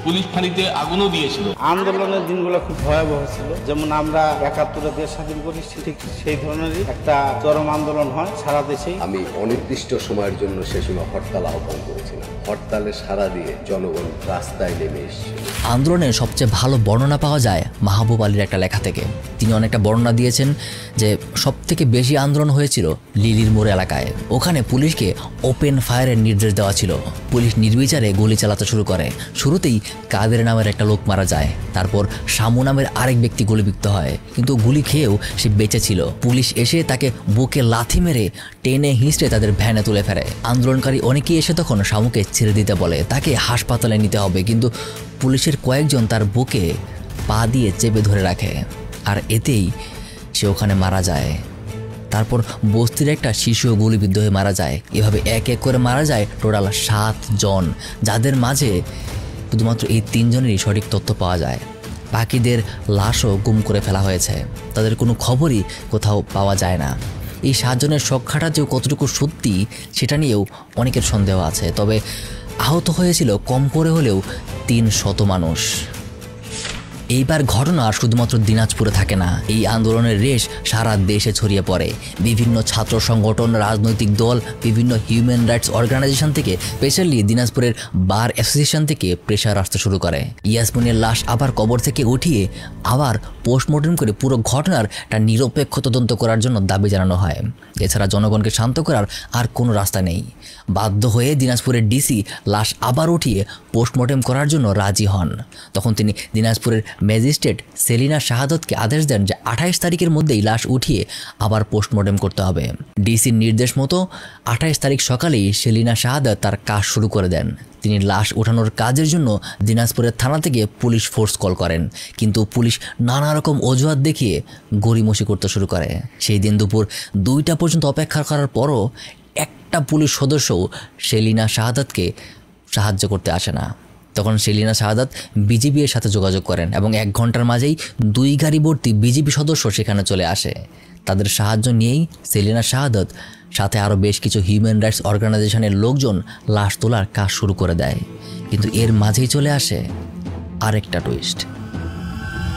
পুলিশ ফাঁড়িতে আগুনও দিয়েছিল। আন্দোলনের দিনগুলো খুব ভয়াবহ ছিল। যেমন আমরা 71 দেশ স্বাধীন করি, ঠিক সেই ধরনেরই একটা চরম আন্দোলন হয় সারা দেশে। আমি অনির্দিষ্ট সময়ের জন্য সে সময় হরতাল আহ্বান করেছিলাম। হরতালে সাড়া দিয়ে জনগণ রাস্তায় নেমে এসেছিল। আন্দোলনের সবচেয়ে ভালো বর্ণনা পাওয়া যায় মাহবুব আলীর একটা লেখা থেকে। তিনি অনেকটা বর্ণনা দিয়েছেন যে সবথেকে বেশি আন্দোলন হয়েছিল লিলির মোড় এলাকায়। ওখানে পুলিশকে ওপেন ফায়ারের নির্দেশ দেওয়া ছিল। পুলিশ নির্বিচারে গুলি চালাতে শুরু করে। শুরুতেই কাদের নামের একটা লোক মারা যায়, তারপর শামু নামের আরেক ব্যক্তি গুলিবিদ্ধ হয়, কিন্তু গুলি খেয়েও সে বেঁচে ছিল। পুলিশ এসে তাকে বুকে লাথি মেরে টেনে হিঁচড়ে তাদের ভ্যানে তুলে ফেলে। আন্দোলনকারী অনেকেই এসে তখন শামুকে ছেড়ে দিতে বলে, তাকে হাসপাতালে নিতে হবে, কিন্তু পুলিশের কয়েকজন তার বুকে পা দিয়ে চেপে ধরে রাখে, আর এতেই সে ওখানে মারা যায়। তারপর বস্তির একটা শিশুও গুলিবিদ্ধ হয়ে মারা যায়। এভাবে এক এক করে মারা যায় টোটাল 7 জন, যাদের মাঝে শুধুমাত্র এই 3 জনেরই সঠিক তথ্য পাওয়া যায়। বাকিদের লাশও গুম করে ফেলা হয়েছে, তাদের কোনো খবরই কোথাও পাওয়া যায় না। এই 7 জনের সংখ্যাটা যে কতটুকু সত্যি সেটা নিয়েও অনেকের সন্দেহ আছে। তবে আহত হয়েছিল কম করে হলেও 300 মানুষ। এইবার ঘটনা শুধুমাত্র দিনাজপুরে থাকে না, এই আন্দোলনের রেশ সারা দেশে ছড়িয়ে পড়ে। বিভিন্ন ছাত্র সংগঠন, রাজনৈতিক দল, বিভিন্ন হিউম্যান রাইটস অর্গানাইজেশন থেকে, স্পেশালি দিনাজপুরের বার অ্যাসোসিয়েশন থেকে প্রেশার আসতে শুরু করে। ইয়াসমিনের লাশ আবার কবর থেকে উঠিয়ে আবার পোস্টমর্টম করে পুরো ঘটনার একটা নিরপেক্ষ তদন্ত করার জন্য দাবি জানানো হয়। এছাড়া জনগণকে শান্ত করার আর কোনো রাস্তা নেই। বাধ্য হয়ে দিনাজপুরের ডিসি লাশ আবার উঠিয়ে পোস্টমর্টম করার জন্য রাজি হন। তখন তিনি দিনাজপুরের ম্যাজিস্ট্রেট সেলিনা শাহাদতকে আদেশ দেন যে 28 তারিখের মধ্যেই লাশ উঠিয়ে আবার পোস্টমর্টম করতে হবে। ডিসির নির্দেশ মতো 28 তারিখ সকালেই সেলিনা শাহাদত তার কাজ শুরু করে দেন। তিনি লাশ ওঠানোর কাজের জন্য দিনাজপুরের থানা থেকে পুলিশ ফোর্স কল করেন, কিন্তু পুলিশ নানা রকম অজুহাত দেখিয়ে গড়িমসি করতে শুরু করে। সেই দিন দুপুর 2টা পর্যন্ত অপেক্ষা করার পরও একটা পুলিশ সদস্যও সেলিনা শাহাদতকে সাহায্য করতে আসে না। তখন সেলিনা শাহাদত বিজিবি এর সাথে যোগাযোগ করেন এবং 1 ঘন্টার মাঝেই 2 গাড়ি ভর্তি বিজিবি সদস্য সেখানে চলে আসে। তাদের সাহায্য নিয়েই সেলিনা শাহাদত সাথে আরও বেশ কিছু হিউম্যান রাইটস অর্গানাইজেশনের লোকজন লাশ তোলার কাজ শুরু করে দেয়। কিন্তু এর মাঝেই চলে আসে আরেকটা টুইস্ট।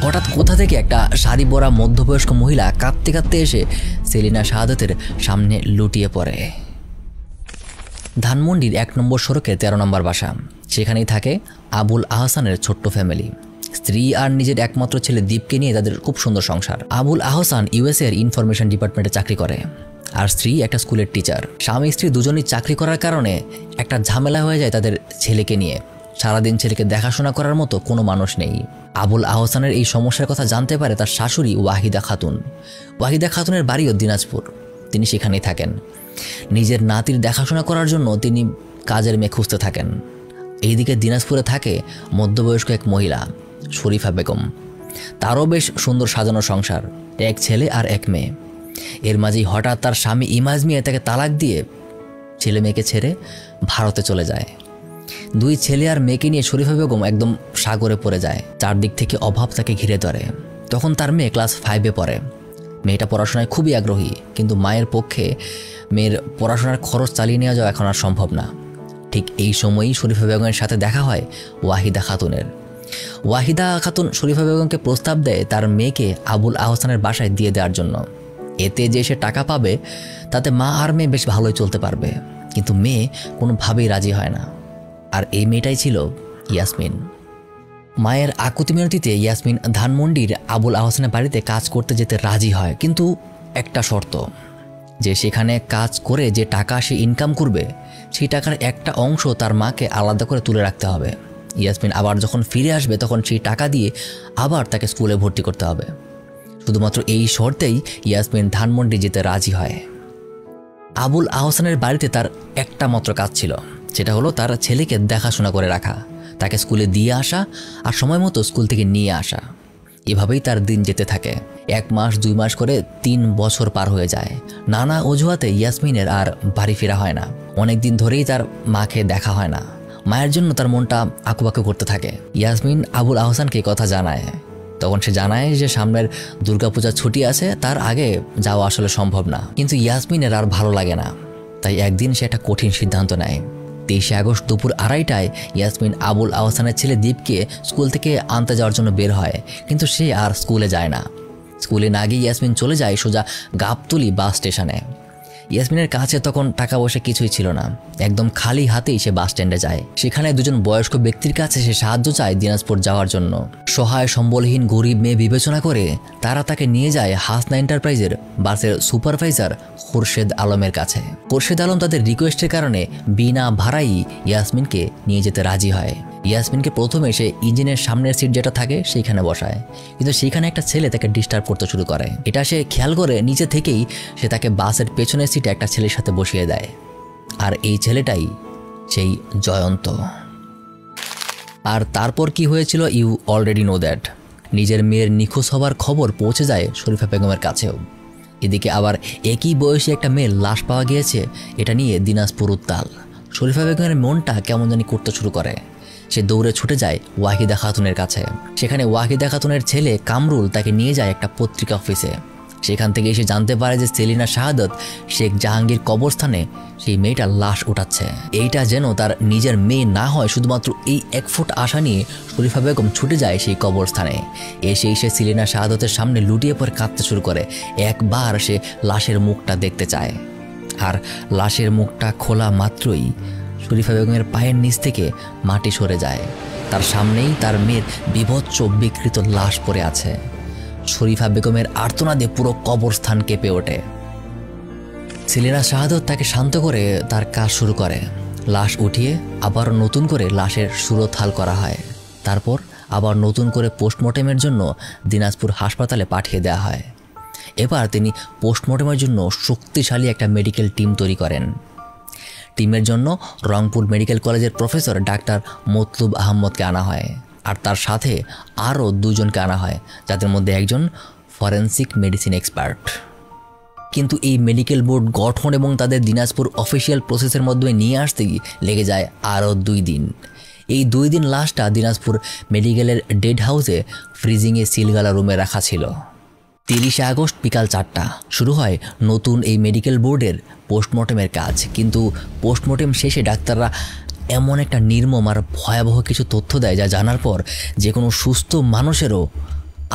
হঠাৎ কোথা থেকে একটা শাড়ি পরা মধ্যবয়স্ক মহিলা কাঁদতে কাঁদতে এসে সেলিনা শাহাদতের সামনে লুটিয়ে পড়ে। ধানমন্ডির 1 নম্বর সড়কের 13 নম্বর বাসা। সেখানেই থাকে আবুল আহসানের ছোট্ট ফ্যামিলি। স্ত্রী আর নিজের একমাত্র ছেলে দীপকে নিয়ে তাদের খুব সুন্দর সংসার। আবুল আহসান ইউএসএ এর ইনফরমেশন ডিপার্টমেন্টে চাকরি করে, আর স্ত্রী একটা স্কুলের টিচার। স্বামী স্ত্রী দুজনই চাকরি করার কারণে একটা ঝামেলা হয়ে যায় তাদের ছেলেকে নিয়ে। সারাদিন ছেলেকে দেখাশোনা করার মতো কোনো মানুষ নেই। আবুল আহসানের এই সমস্যার কথা জানতে পারে তার শাশুড়ি ওয়াহিদা খাতুন। ওয়াহিদা খাতুনের বাড়িও দিনাজপুর, তিনি সেখানেই থাকেন। নিজের নাতির দেখাশোনা করার জন্য তিনি কাজের মেয়ে খুঁজতে থাকেন। এইদিকে দিনাজপুরে থাকে মধ্যবয়স্ক এক মহিলা শরীফা বেগম। তারও বেশ সুন্দর সাজানো সংসার, 1 ছেলে আর 1 মেয়ে। এর মাঝেই হঠাৎ তার স্বামী ইমাজ মিয়া তাকে তালাক দিয়ে ছেলে মেয়েকে ছেড়ে ভারতে চলে যায়। 2 ছেলে আর মেয়েকে নিয়ে শরীফা বেগম একদম সাগরে পড়ে যায়। চারদিক থেকে অভাব তাকে ঘিরে ধরে। তখন তার মেয়ে ক্লাস 5-এ পড়ে। মেয়েটা পড়াশোনায় খুবই আগ্রহী, কিন্তু মায়ের পক্ষে মেয়ের পড়াশোনার খরচ চালিয়ে নেওয়া যাওয়া এখন আর সম্ভব না। ঠিক এই সময়ই শরীফা বেগমের সাথে দেখা হয় ওয়াহিদা খাতুনের। ওয়াহিদা খাতুন শরীফা বেগমকে প্রস্তাব দেয় তার মেয়েকে আবুল আহসানের বাসায় দিয়ে দেওয়ার জন্য। এতে যে সে টাকা পাবে তাতে মা আর মেয়ে বেশ ভালোই চলতে পারবে। কিন্তু মেয়ে কোনোভাবেই রাজি হয় না। আর এই মেয়েটাই ছিল ইয়াসমিন। মায়ের আকুতি মিনতিতে ইয়াসমিন ধানমন্ডির আবুল আহসানের বাড়িতে কাজ করতে যেতে রাজি হয়, কিন্তু একটা শর্ত, যে সেখানে কাজ করে যে টাকা সে ইনকাম করবে সেই টাকার একটা অংশ তার মাকে আলাদা করে তুলে রাখতে হবে। ইয়াসমিন আবার যখন ফিরে আসবে তখন সেই টাকা দিয়ে আবার তাকে স্কুলে ভর্তি করতে হবে। শুধুমাত্র এই শর্তেই ইয়াসমিন ধানমন্ডি যেতে রাজি হয়। আবুল আহসানের বাড়িতে তার একটা মাত্র কাজ ছিল, সেটা হলো তার ছেলেকে দেখাশোনা করে রাখা, তাকে স্কুলে দিয়ে আসা আর সময় মতো স্কুল থেকে নিয়ে আসা। এভাবেই তার দিন যেতে থাকে। 1 মাস 2 মাস করে 3 বছর পার হয়ে যায়। নানা অজুহাতে ইয়াসমিনের আর বাড়ি ফেরা হয় না। অনেক দিন ধরেই তার মাকে দেখা হয় না। মায়ের জন্য তার মনটা আকুপাকু করতে থাকে। ইয়াসমিন আবুল আহসানকে কথা জানায়। তখন সে জানায় যে সামনের দুর্গাপূজার ছুটি আছে, তার আগে যাওয়া আসলে সম্ভব না। কিন্তু ইয়াসমিনের আর ভালো লাগে না, তাই একদিন সে একটা কঠিন সিদ্ধান্ত নেয়। 23 আগস্ট দুপুর 2:30টায় ইয়াসমিন আবুল আহসানের ছেলে দীপকে স্কুল থেকে আনতে যাওয়ার জন্য বের হয়, কিন্তু সে আর স্কুলে যায় না। স্কুলে না গিয়ে ইয়াসমিন চলে যায় সোজা গাবতলী বাস স্টেশনে। ইয়াসমিনের কাছে তখন টাকা পয়সা কিছুই ছিল না, একদম খালি হাতেই সে বাস স্ট্যান্ডে যায়। সেখানে 2জন বয়স্ক ব্যক্তির কাছে সে সাহায্য চায় দিনাজপুর যাওয়ার জন্য। সহায় সম্বলহীন গরিব মেয়ে বিবেচনা করে তারা তাকে নিয়ে যায় হাসনা এন্টারপ্রাইজের বাসের সুপারভাইজার খোরশেদ আলমের কাছে। খোরশেদ আলম তাদের রিকোয়েস্টের কারণে বিনা ভাড়াই ইয়াসমিনকে নিয়ে যেতে রাজি হয়। ইয়াসমিনকে প্রথমে সে ইঞ্জিনের সামনের সিট যেটা থাকে সেইখানে বসায়, কিন্তু সেইখানে একটা ছেলে তাকে ডিস্টার্ব করতে শুরু করে। এটা সে খেয়াল করে নিচে থেকেই সে তাকে বাসের পেছনের সিটে একটা ছেলের সাথে বসিয়ে দেয়। আর এই ছেলেটাই সেই জয়ন্ত। আর তারপর কি হয়েছিল ইউ অলরেডি নো দ্যাট। নিজের মেয়ের নিখোঁজ হবার খবর পৌঁছে যায় শরীফা বেগমের কাছেও। এদিকে আবার একই বয়সী একটা মেয়ের লাশ পাওয়া গিয়েছে, এটা নিয়ে দিনাজপুর উত্তাল। শরীফা বেগমের মনটা কেমন জানি করতে শুরু করে। সে দৌড়ে ছুটে যায় ওয়াহিদা খাতুনের কাছে। সেখানে ওয়াহিদা খাতুনের ছেলে কামরুল তাকে নিয়ে যায় একটা পত্রিকা অফিসে। সেখান থেকে এসে জানতে পারে যে সেলিনা শাহাদাত শেখ জাহাঙ্গীর কবরস্থানে সেই মেয়েটার লাশ উঠাচ্ছে। এইটা যেন তার নিজের মেয়ে না হয়, শুধুমাত্র এই 1 ফুট আশা নিয়ে শরীফা বেগম ছুটে যায় সেই কবরস্থানে। এসে সেলিনা শাহাদাতের সামনে লুটিয়ে পড়ে কাঁদতে শুরু করে। একবার সে লাশের মুখটা দেখতে চায়, আর লাশের মুখটা খোলা মাত্রই শরীফা বেগমের পায়ের নিচ থেকে মাটি সরে যায়। তার সামনেই তার মেয়ের বিভৎস বিকৃত লাশ পড়ে আছে। শরীফা বেগমের আর্তনাদে পুরো কবরস্থান কেঁপে ওঠে। সেলিনা শাহাদাত তাকে শান্ত করে তার কাজ শুরু করে। লাশ উঠিয়ে আবার নতুন করে লাশের সুরতহাল করা হয়। তারপর আবার নতুন করে পোস্টমর্টেমের জন্য দিনাজপুর হাসপাতালে পাঠিয়ে দেওয়া হয়। এবার তিনি পোস্টমর্টেমের জন্য শক্তিশালী একটা মেডিকেল টিম তৈরি করেন। টিমের জন্য রংপুর মেডিকেল কলেজের প্রফেসর ডাক্তার মতলুব আহমদকে আনা হয়, আর তার সাথে আরও 2 জনকে আনা হয়, যাদের মধ্যে একজন ফরেন্সিক মেডিসিন এক্সপার্ট। কিন্তু এই মেডিকেল বোর্ড গঠন এবং তাদের দিনাজপুর অফিসিয়াল প্রসেসের মধ্যে নিয়ে আসতেই লেগে যায় আরও 2 দিন। এই 2 দিন লাশটা দিনাজপুর মেডিকেলের ডেড হাউসে ফ্রিজিংয়ে সিলগালা রুমে রাখা ছিল। 30 আগস্ট বিকাল 4টা শুরু হয় নতুন এই মেডিকেল বোর্ডের পোস্টমর্টেমের কাজ। কিন্তু পোস্টমর্টেম শেষে ডাক্তাররা এমন একটা নির্মম আর ভয়াবহ কিছু তথ্য দেয়, যা জানার পর যে কোনো সুস্থ মানুষেরও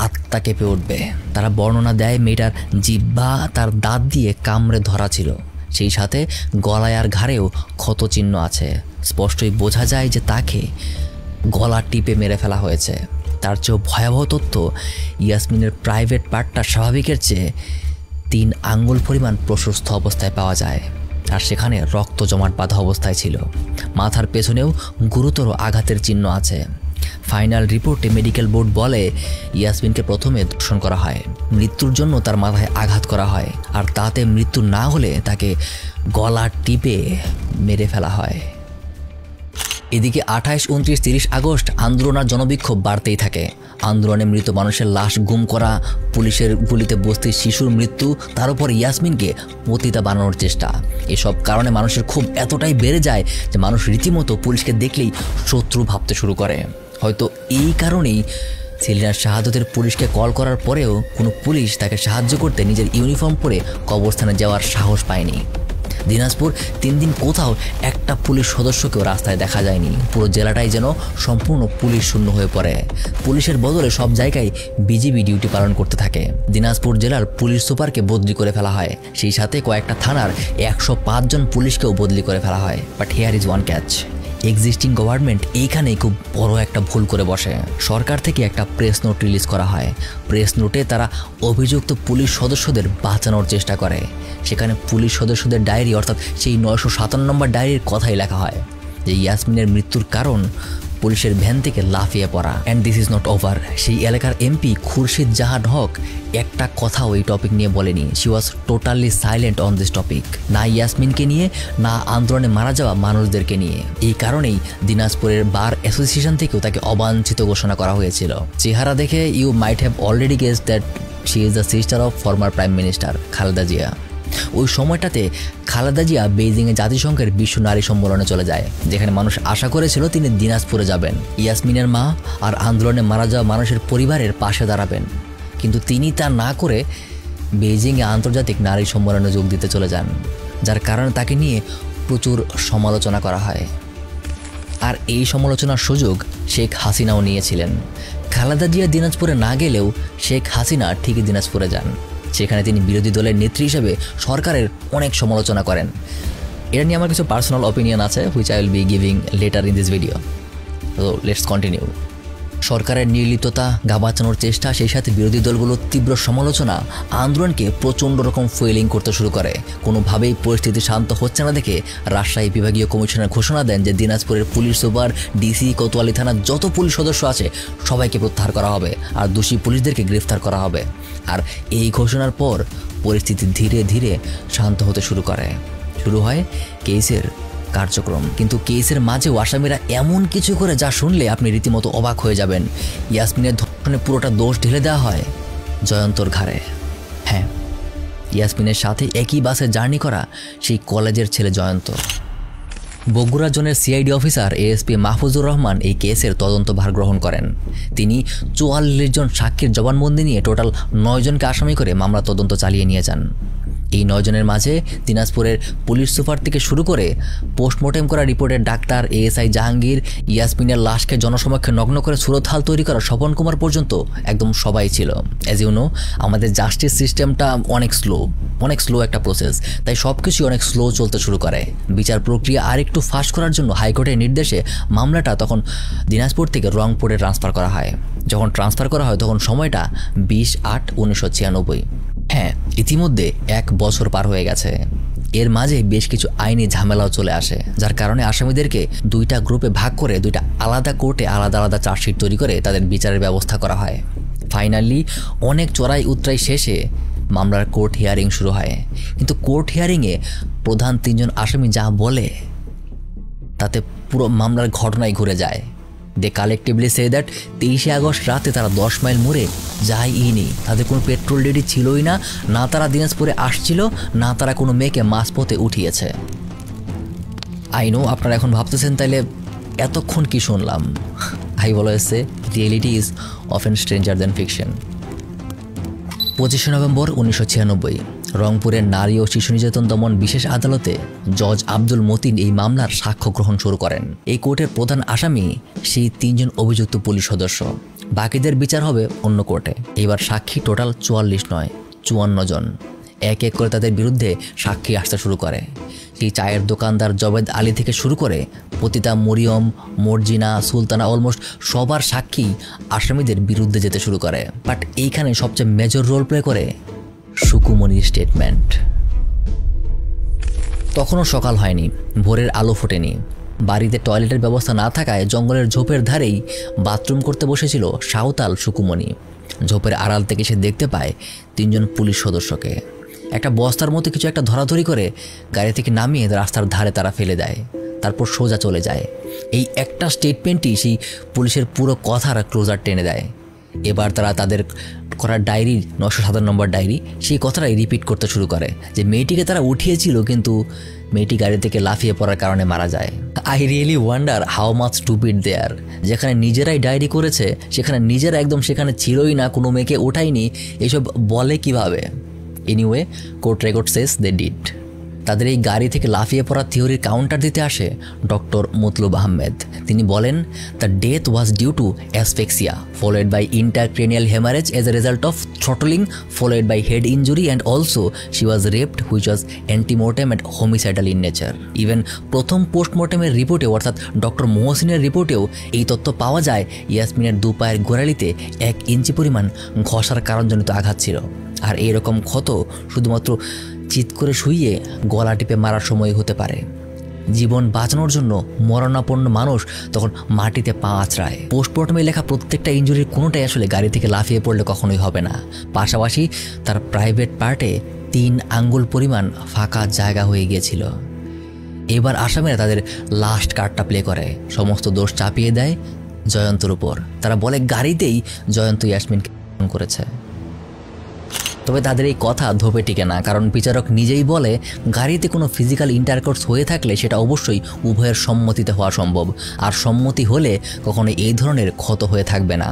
আত্মা কেঁপে উঠবে। তারা বর্ণনা দেয় মেয়েটার জিহ্বা তার দাঁত দিয়ে কামড়ে ধরা ছিল, সেই সাথে গলায় আর ঘাড়েও ক্ষতচিহ্ন আছে। স্পষ্টই বোঝা যায় যে তাকে গলা টিপে মেরে ফেলা হয়েছে। তার চেয়েও ভয়াবহ তথ্য, ইয়াসমিনের প্রাইভেট পার্টটা স্বাভাবিকের চেয়ে 3 আঙ্গুল পরিমাণ প্রশস্ত অবস্থায় পাওয়া যায়, আর সেখানে রক্ত জমাট বাঁধা অবস্থায় ছিল। মাথার পেছনেও গুরুতর আঘাতের চিহ্ন আছে। ফাইনাল রিপোর্টে মেডিকেল বোর্ড বলে ইয়াসমিনকে প্রথমে ধর্ষণ করা হয়, মৃত্যুর জন্য তার মাথায় আঘাত করা হয়, আর তাতে মৃত্যু না হলে তাকে গলা টিপে মেরে ফেলা হয়। এদিকে 28, 29, 30 আগস্ট আন্দোলন আর জনবিক্ষোভ বাড়তেই থাকে। আন্দোলনে মৃত মানুষের লাশ গুম করা, পুলিশের গুলিতে বস্তির শিশুর মৃত্যু, তার উপর ইয়াসমিনকে পতিতা বানানোর চেষ্টা, এসব কারণে মানুষের ক্ষোভ এতটাই বেড়ে যায় যে মানুষ রীতিমতো পুলিশকে দেখলেই শত্রু ভাবতে শুরু করে। হয়তো এই কারণেই সেলিনা শাহাদাতের পুলিশকে কল করার পরেও কোনো পুলিশ তাকে সাহায্য করতে নিজের ইউনিফর্ম পরে কবরস্থানে যাওয়ার সাহস পায়নি। দিনাজপুর 3 দিন কোথাও একটা পুলিশ সদস্যকেও রাস্তায় দেখা যায়নি। পুরো জেলাটাই যেন সম্পূর্ণ পুলিশ শূন্য হয়ে পড়ে। পুলিশের বদলে সব জায়গায় বিজিবি ডিউটি পালন করতে থাকে। দিনাজপুর জেলার পুলিশ সুপারকে বদলি করে ফেলা হয়, সেই সাথে কয়েকটা থানার 105 জন পুলিশকেও বদলি করে ফেলা হয়। But here is one catch, existing government এইখানেই খুব বড় একটা ভুল করে বসে। সরকার থেকে একটা প্রেস নোট রিলিজ করা হয়। প্রেস নোটে তারা অভিযুক্ত পুলিশ সদস্যদের বাঁচানোর চেষ্টা করে। সেখানে পুলিশ সদস্যদের ডায়েরি, অর্থাৎ সেই 957 নম্বর ডায়েরির কথাই লেখা হয় যে ইয়াসমিনের মৃত্যুর কারণ পুলিশের ভ্যান থেকে লাফিয়ে পড়া। And this is not over. সেই এলাকার এমপি খুরশিদ জাহান হক একটা কথাও এই টপিক নিয়ে বলেনি। She was totally silent on this topic, না ইয়াসমিনকে নিয়ে, না আন্দোলনে মারা যাওয়া মানুষদেরকে নিয়ে। এই কারণেই দিনাজপুরের বার অ্যাসোসিয়েশন থেকেও তাকে অবাঞ্ছিত ঘোষণা করা হয়েছিল। চেহারা দেখে you might have already guess that she is the sister of former prime minister Khaleda Zia. ওই সময়টাতে খালেদা জিয়া বেইজিংয়ে জাতিসংঘের বিশ্ব নারী সম্মেলনে চলে যায়, যেখানে মানুষ আশা করেছিল তিনি দিনাজপুরে যাবেন, ইয়াসমিনের মা আর আন্দোলনে মারা যাওয়া মানুষের পরিবারের পাশে দাঁড়াবেন। কিন্তু তিনি তা না করে বেইজিংয়ে আন্তর্জাতিক নারী সম্মেলনে যোগ দিতে চলে যান, যার কারণে তাকে নিয়ে প্রচুর সমালোচনা করা হয়। আর এই সমালোচনার সুযোগ শেখ হাসিনাও নিয়েছিলেন। খালেদা জিয়া দিনাজপুরে না গেলেও শেখ হাসিনা ঠিকই দিনাজপুরে যান। সেখানে তিনি বিরোধী দলের নেত্রী হিসেবে সরকারের অনেক সমালোচনা করেন। এটা নিয়ে আমার কিছু পার্সোনাল অপিনিয়ন আছে, which I will be giving letter in this video. তো লেটস কন্টিনিউ। সরকারের নির্লিপ্ততা, গা বাঁচানোর চেষ্টা, সেই সাথে বিরোধী দলগুলোর তীব্র সমালোচনা আন্দোলনকে প্রচণ্ড রকম ফুয়েলিং করতে শুরু করে। কোনোভাবেই পরিস্থিতি শান্ত হচ্ছে না দেখে রাজশাহী বিভাগীয় কমিশনার ঘোষণা দেন যে দিনাজপুরের পুলিশ সুপার, ডিসি, কোতোয়ালি থানার যত পুলিশ সদস্য আছে সবাইকে প্রত্যাহার করা হবে আর দোষী পুলিশদেরকে গ্রেফতার করা হবে। আর এই ঘোষণার পর পরিস্থিতি ধীরে ধীরে শান্ত হতে শুরু করে। শুরু হয় কেসের কার্যক্রম। কিন্তু কেসের মাঝেও আসামিরা এমন কিছু করে যা শুনলে আপনি রীতিমতো অবাক হয়ে যাবেন। ইয়াসমিনের ধর্ষণে পুরোটা দোষ ঢেলে দেওয়া হয় জয়ন্তর ঘাড়ে। হ্যাঁ, ইয়াসমিনের সাথে একই বাসে জার্নি করা সেই কলেজের ছেলে জয়ন্ত। বগুড়া জোনের CID officer ASP Mahfuzur Rahman এই কেসের তদন্তভার গ্রহণ করেন। তিনি 44 জন সাক্ষীর জবানবন্দি নিয়ে টোটাল 9 জনকে আসামি করে মামলা তদন্ত চালিয়ে নিয়ে যান। এই 9 জনের মাঝে দিনাজপুরের পুলিশ সুপার থেকে শুরু করে পোস্টমর্টেম করা রিপোর্টের ডাক্তার, এএসআই জাহাঙ্গীর, ইয়াসমিনের লাশকে জনসমক্ষে নগ্ন করে সুরতহাল তৈরি করা স্বপন কুমার পর্যন্ত একদম সবাই ছিল। অ্যাজ ইউ নো, আমাদের জাস্টিস সিস্টেমটা অনেক স্লো একটা প্রসেস, তাই সব কিছুই অনেক স্লো চলতে শুরু করে। বিচার প্রক্রিয়া আরেকটু ফাস্ট করার জন্য হাইকোর্টের নির্দেশে মামলাটা তখন দিনাজপুর থেকে রংপুরে ট্রান্সফার করা হয়। যখন ট্রান্সফার করা হয় তখন সময়টা 20/8/1996। হ্যাঁ, ইতিমধ্যে 1 বছর পার হয়ে গেছে। এর মাঝে বেশ কিছু আইনি ঝামেলাও চলে আসে, যার কারণে আসামিদেরকে 2টা গ্রুপে ভাগ করে 2টা আলাদা কোর্টে আলাদা আলাদা চার্জশিট তৈরি করে তাদের বিচারের ব্যবস্থা করা হয়। ফাইনালি অনেক চড়াই উতরাই শেষে মামলার কোর্ট হিয়ারিং শুরু হয়। কিন্তু কোর্ট হিয়ারিংয়ে প্রধান 3 জন আসামি যা বলে তাতে পুরো মামলার ঘটনাই ঘুরে যায়। দে কালেকটিভলি সে দ্যাট 23শে আগস্ট রাতে তারা 10 মাইল মোড়ে যায়নি, তাদের কোনো পেট্রোল রেডি ছিলই না, না তারা দিনাজপুরে আসছিল, না তারা কোনো মেয়েকে মাঝপথে উঠিয়েছে। আই নো আপনারা এখন ভাবতেছেন তাইলে এতক্ষণ কি শুনলাম। আই বলেছে reality is often stranger than fiction. 25শে নভেম্বর 1996 রংপুরের নারী ও শিশু নির্যাতন দমন বিশেষ আদালতে জজ আব্দুল মতিন এই মামলার সাক্ষ্য গ্রহণ শুরু করেন। এই কোর্টের প্রধান আসামি সেই 3 জন অভিযুক্ত পুলিশ সদস্য। বাকিদের বিচার হবে অন্য কোর্টে। এবার সাক্ষী টোটাল 44 নয় 54 জন। এক এক করে তাদের বিরুদ্ধে সাক্ষী আসতে শুরু করে। সেই চায়ের দোকানদার জবেদ আলী থেকে শুরু করে পতিতা মরিয়ম, মর্জিনা, সুলতানা, অলমোস্ট সবার সাক্ষী আসামিদের বিরুদ্ধে যেতে শুরু করে। বাট এইখানে সবচেয়ে মেজর রোল প্লে করে সুকুমনির স্টেটমেন্ট। তখনও সকাল হয়নি, ভোরের আলো ফোটেনি। বাড়িতে টয়লেটের ব্যবস্থা না থাকায় জঙ্গলের ঝোপের ধারেই বাথরুম করতে বসেছিল সাঁওতাল সুকুমনি। ঝোপের আড়াল থেকে সে দেখতে পায় 3 জন পুলিশ সদস্যকে। একটা বস্তার মতো কিছু একটা ধরাধরি করে গাড়ি থেকে নামিয়ে রাস্তার ধারে তারা ফেলে দেয়, তারপর সোজা চলে যায়। এই একটা স্টেটমেন্টই সেই পুলিশের পুরো কথার ক্লোজার টেনে দেয়। এবার তারা তাদের করা ডায়েরি 907 নম্বর ডায়েরি, সেই কথাটাই রিপিট করতে শুরু করে যে মেয়েটিকে তারা উঠিয়েছিল কিন্তু মেয়েটি গাড়ি থেকে লাফিয়ে পড়ার কারণে মারা যায়। I really wonder how much stupid they are. যেখানে নিজেরাই ডায়েরি করেছে সেখানে নিজেরা একদম সেখানে ছিলই না, কোনো মেয়েকে ওঠায়নি, এইসব বলে কিভাবে? Anyway, court record says they did. তাদের এই গাড়ি থেকে লাফিয়ে পড়া থিওরির কাউন্টার দিতে আসে ডক্টর মতলুব আহমেদ। তিনি বলেন the death was due to asphyxia followed by intracranial haemorrhage as a result of throttling followed by head injury and also she was raped which was antemortem and homicidal in nature. Even প্রথম পোস্টমর্টেমের রিপোর্টেও অর্থাৎ doctor মোহসিনের রিপোর্টেও এই তথ্য পাওয়া যায় ইয়াসমিনের 2 পায়ের গোড়ালিতে 1 ইঞ্চি পরিমাণ ঘষার কারণজনিত আঘাত ছিল। আর এইরকম ক্ষত শুধুমাত্র চিৎ করে শুইয়ে গলা টিপে মারার সময় হতে পারে। জীবন বাঁচানোর জন্য মরণাপন্ন মানুষ তখন মাটিতে পা আঁচড়ায়। পোস্টমর্টমে লেখা প্রত্যেকটা ইঞ্জুরির কোনোটাই আসলে গাড়ি থেকে লাফিয়ে পড়লে কখনোই হবে না। পাশাপাশি তার প্রাইভেট পার্টে 3 আঙ্গুল পরিমাণ ফাঁকা জায়গা হয়ে গিয়েছিল। এবার আসামিরা তাদের লাস্ট কার্ডটা প্লে করে, সমস্ত দোষ চাপিয়ে দেয় জয়ন্তর উপর। তারা বলে গাড়িতেই জয়ন্ত ইয়াসমিনকে করেছে। তবে তাদের এই কথা ধোপে টিকে না, কারণ বিচারক নিজেই বলে গাড়িতে কোনো ফিজিক্যাল ইন্টারকোর্স হয়ে থাকলে সেটা অবশ্যই উভয়ের সম্মতিতে হওয়া সম্ভব, আর সম্মতি হলে কখনো এই ধরনের ক্ষত হয়ে থাকবে না।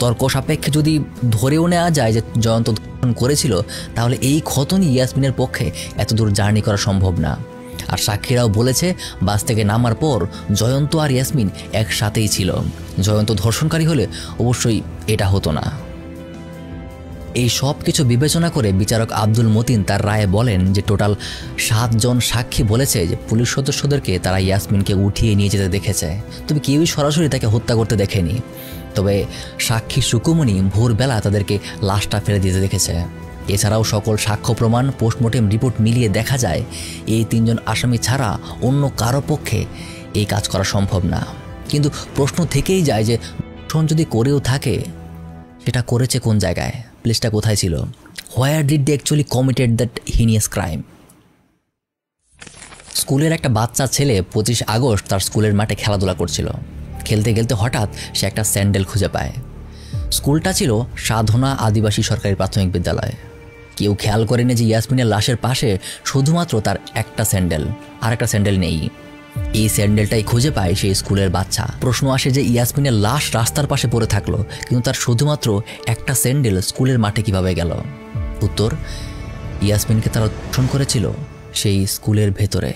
তর্ক সাপেক্ষে যদি ধরেও নেওয়া যায় যে জয়ন্ত করেছিল, তাহলে এই ক্ষত নিয়ে ইয়াসমিনের পক্ষে এত দূর জার্নি করা সম্ভব না। আর সাক্ষীরাও বলেছে বাস থেকে নামার পর জয়ন্ত আর ইয়াসমিন একসাথেই ছিল। জয়ন্ত ধর্ষণকারী হলে অবশ্যই এটা হতো না। এই সব কিছু বিবেচনা করে বিচারক আব্দুল মতিন তার রায়ে বলেন যে টোটাল 7 জন সাক্ষী বলেছে যে পুলিশ সদস্যদেরকে তারা ইয়াসমিনকে উঠিয়ে নিয়ে যেতে দেখেছে, তবে কেউই সরাসরি তাকে হত্যা করতে দেখেনি। তবে সাক্ষী সুকুমনি ভোরবেলা তাদেরকে লাশটা ফেলে দিতে দেখেছে। এছাড়াও সকল সাক্ষ্য প্রমাণ, পোস্টমর্টেম রিপোর্ট মিলিয়ে দেখা যায় এই 3 জন আসামি ছাড়া অন্য কারো পক্ষে এই কাজ করা সম্ভব না। কিন্তু প্রশ্ন থেকেই যায় যে ধর্ষণ যদি করেও থাকে সেটা করেছে কোন জায়গায়, প্লেসটা কোথায় ছিল? Where did they actually committed that heinous crime? স্কুলের একটা বাচ্চা ছেলে 25 আগস্ট তার স্কুলের মাঠে খেলাধুলা করছিল। খেলতে খেলতে হঠাৎ সে একটা স্যান্ডেল খুঁজে পায়। স্কুলটা ছিল সাধনা আদিবাসী সরকারি প্রাথমিক বিদ্যালয়। কেউ খেয়াল করেনি যে ইয়াসমিনের লাশের পাশে শুধুমাত্র তার একটা স্যান্ডেল, আর একটা স্যান্ডেল নেই। এই স্যান্ডেলটাই খুঁজে পায় সেই স্কুলের বাচ্চা। প্রশ্ন আসে যে ইয়াসমিনের লাশ রাস্তার পাশে পড়ে থাকলো, কিন্তু তার শুধুমাত্র একটা স্যান্ডেল স্কুলের মাঠে কিভাবে গেল? উত্তর, ইয়াসমিনকে তারা ধর্ষণ করেছিল সেই স্কুলের ভেতরে।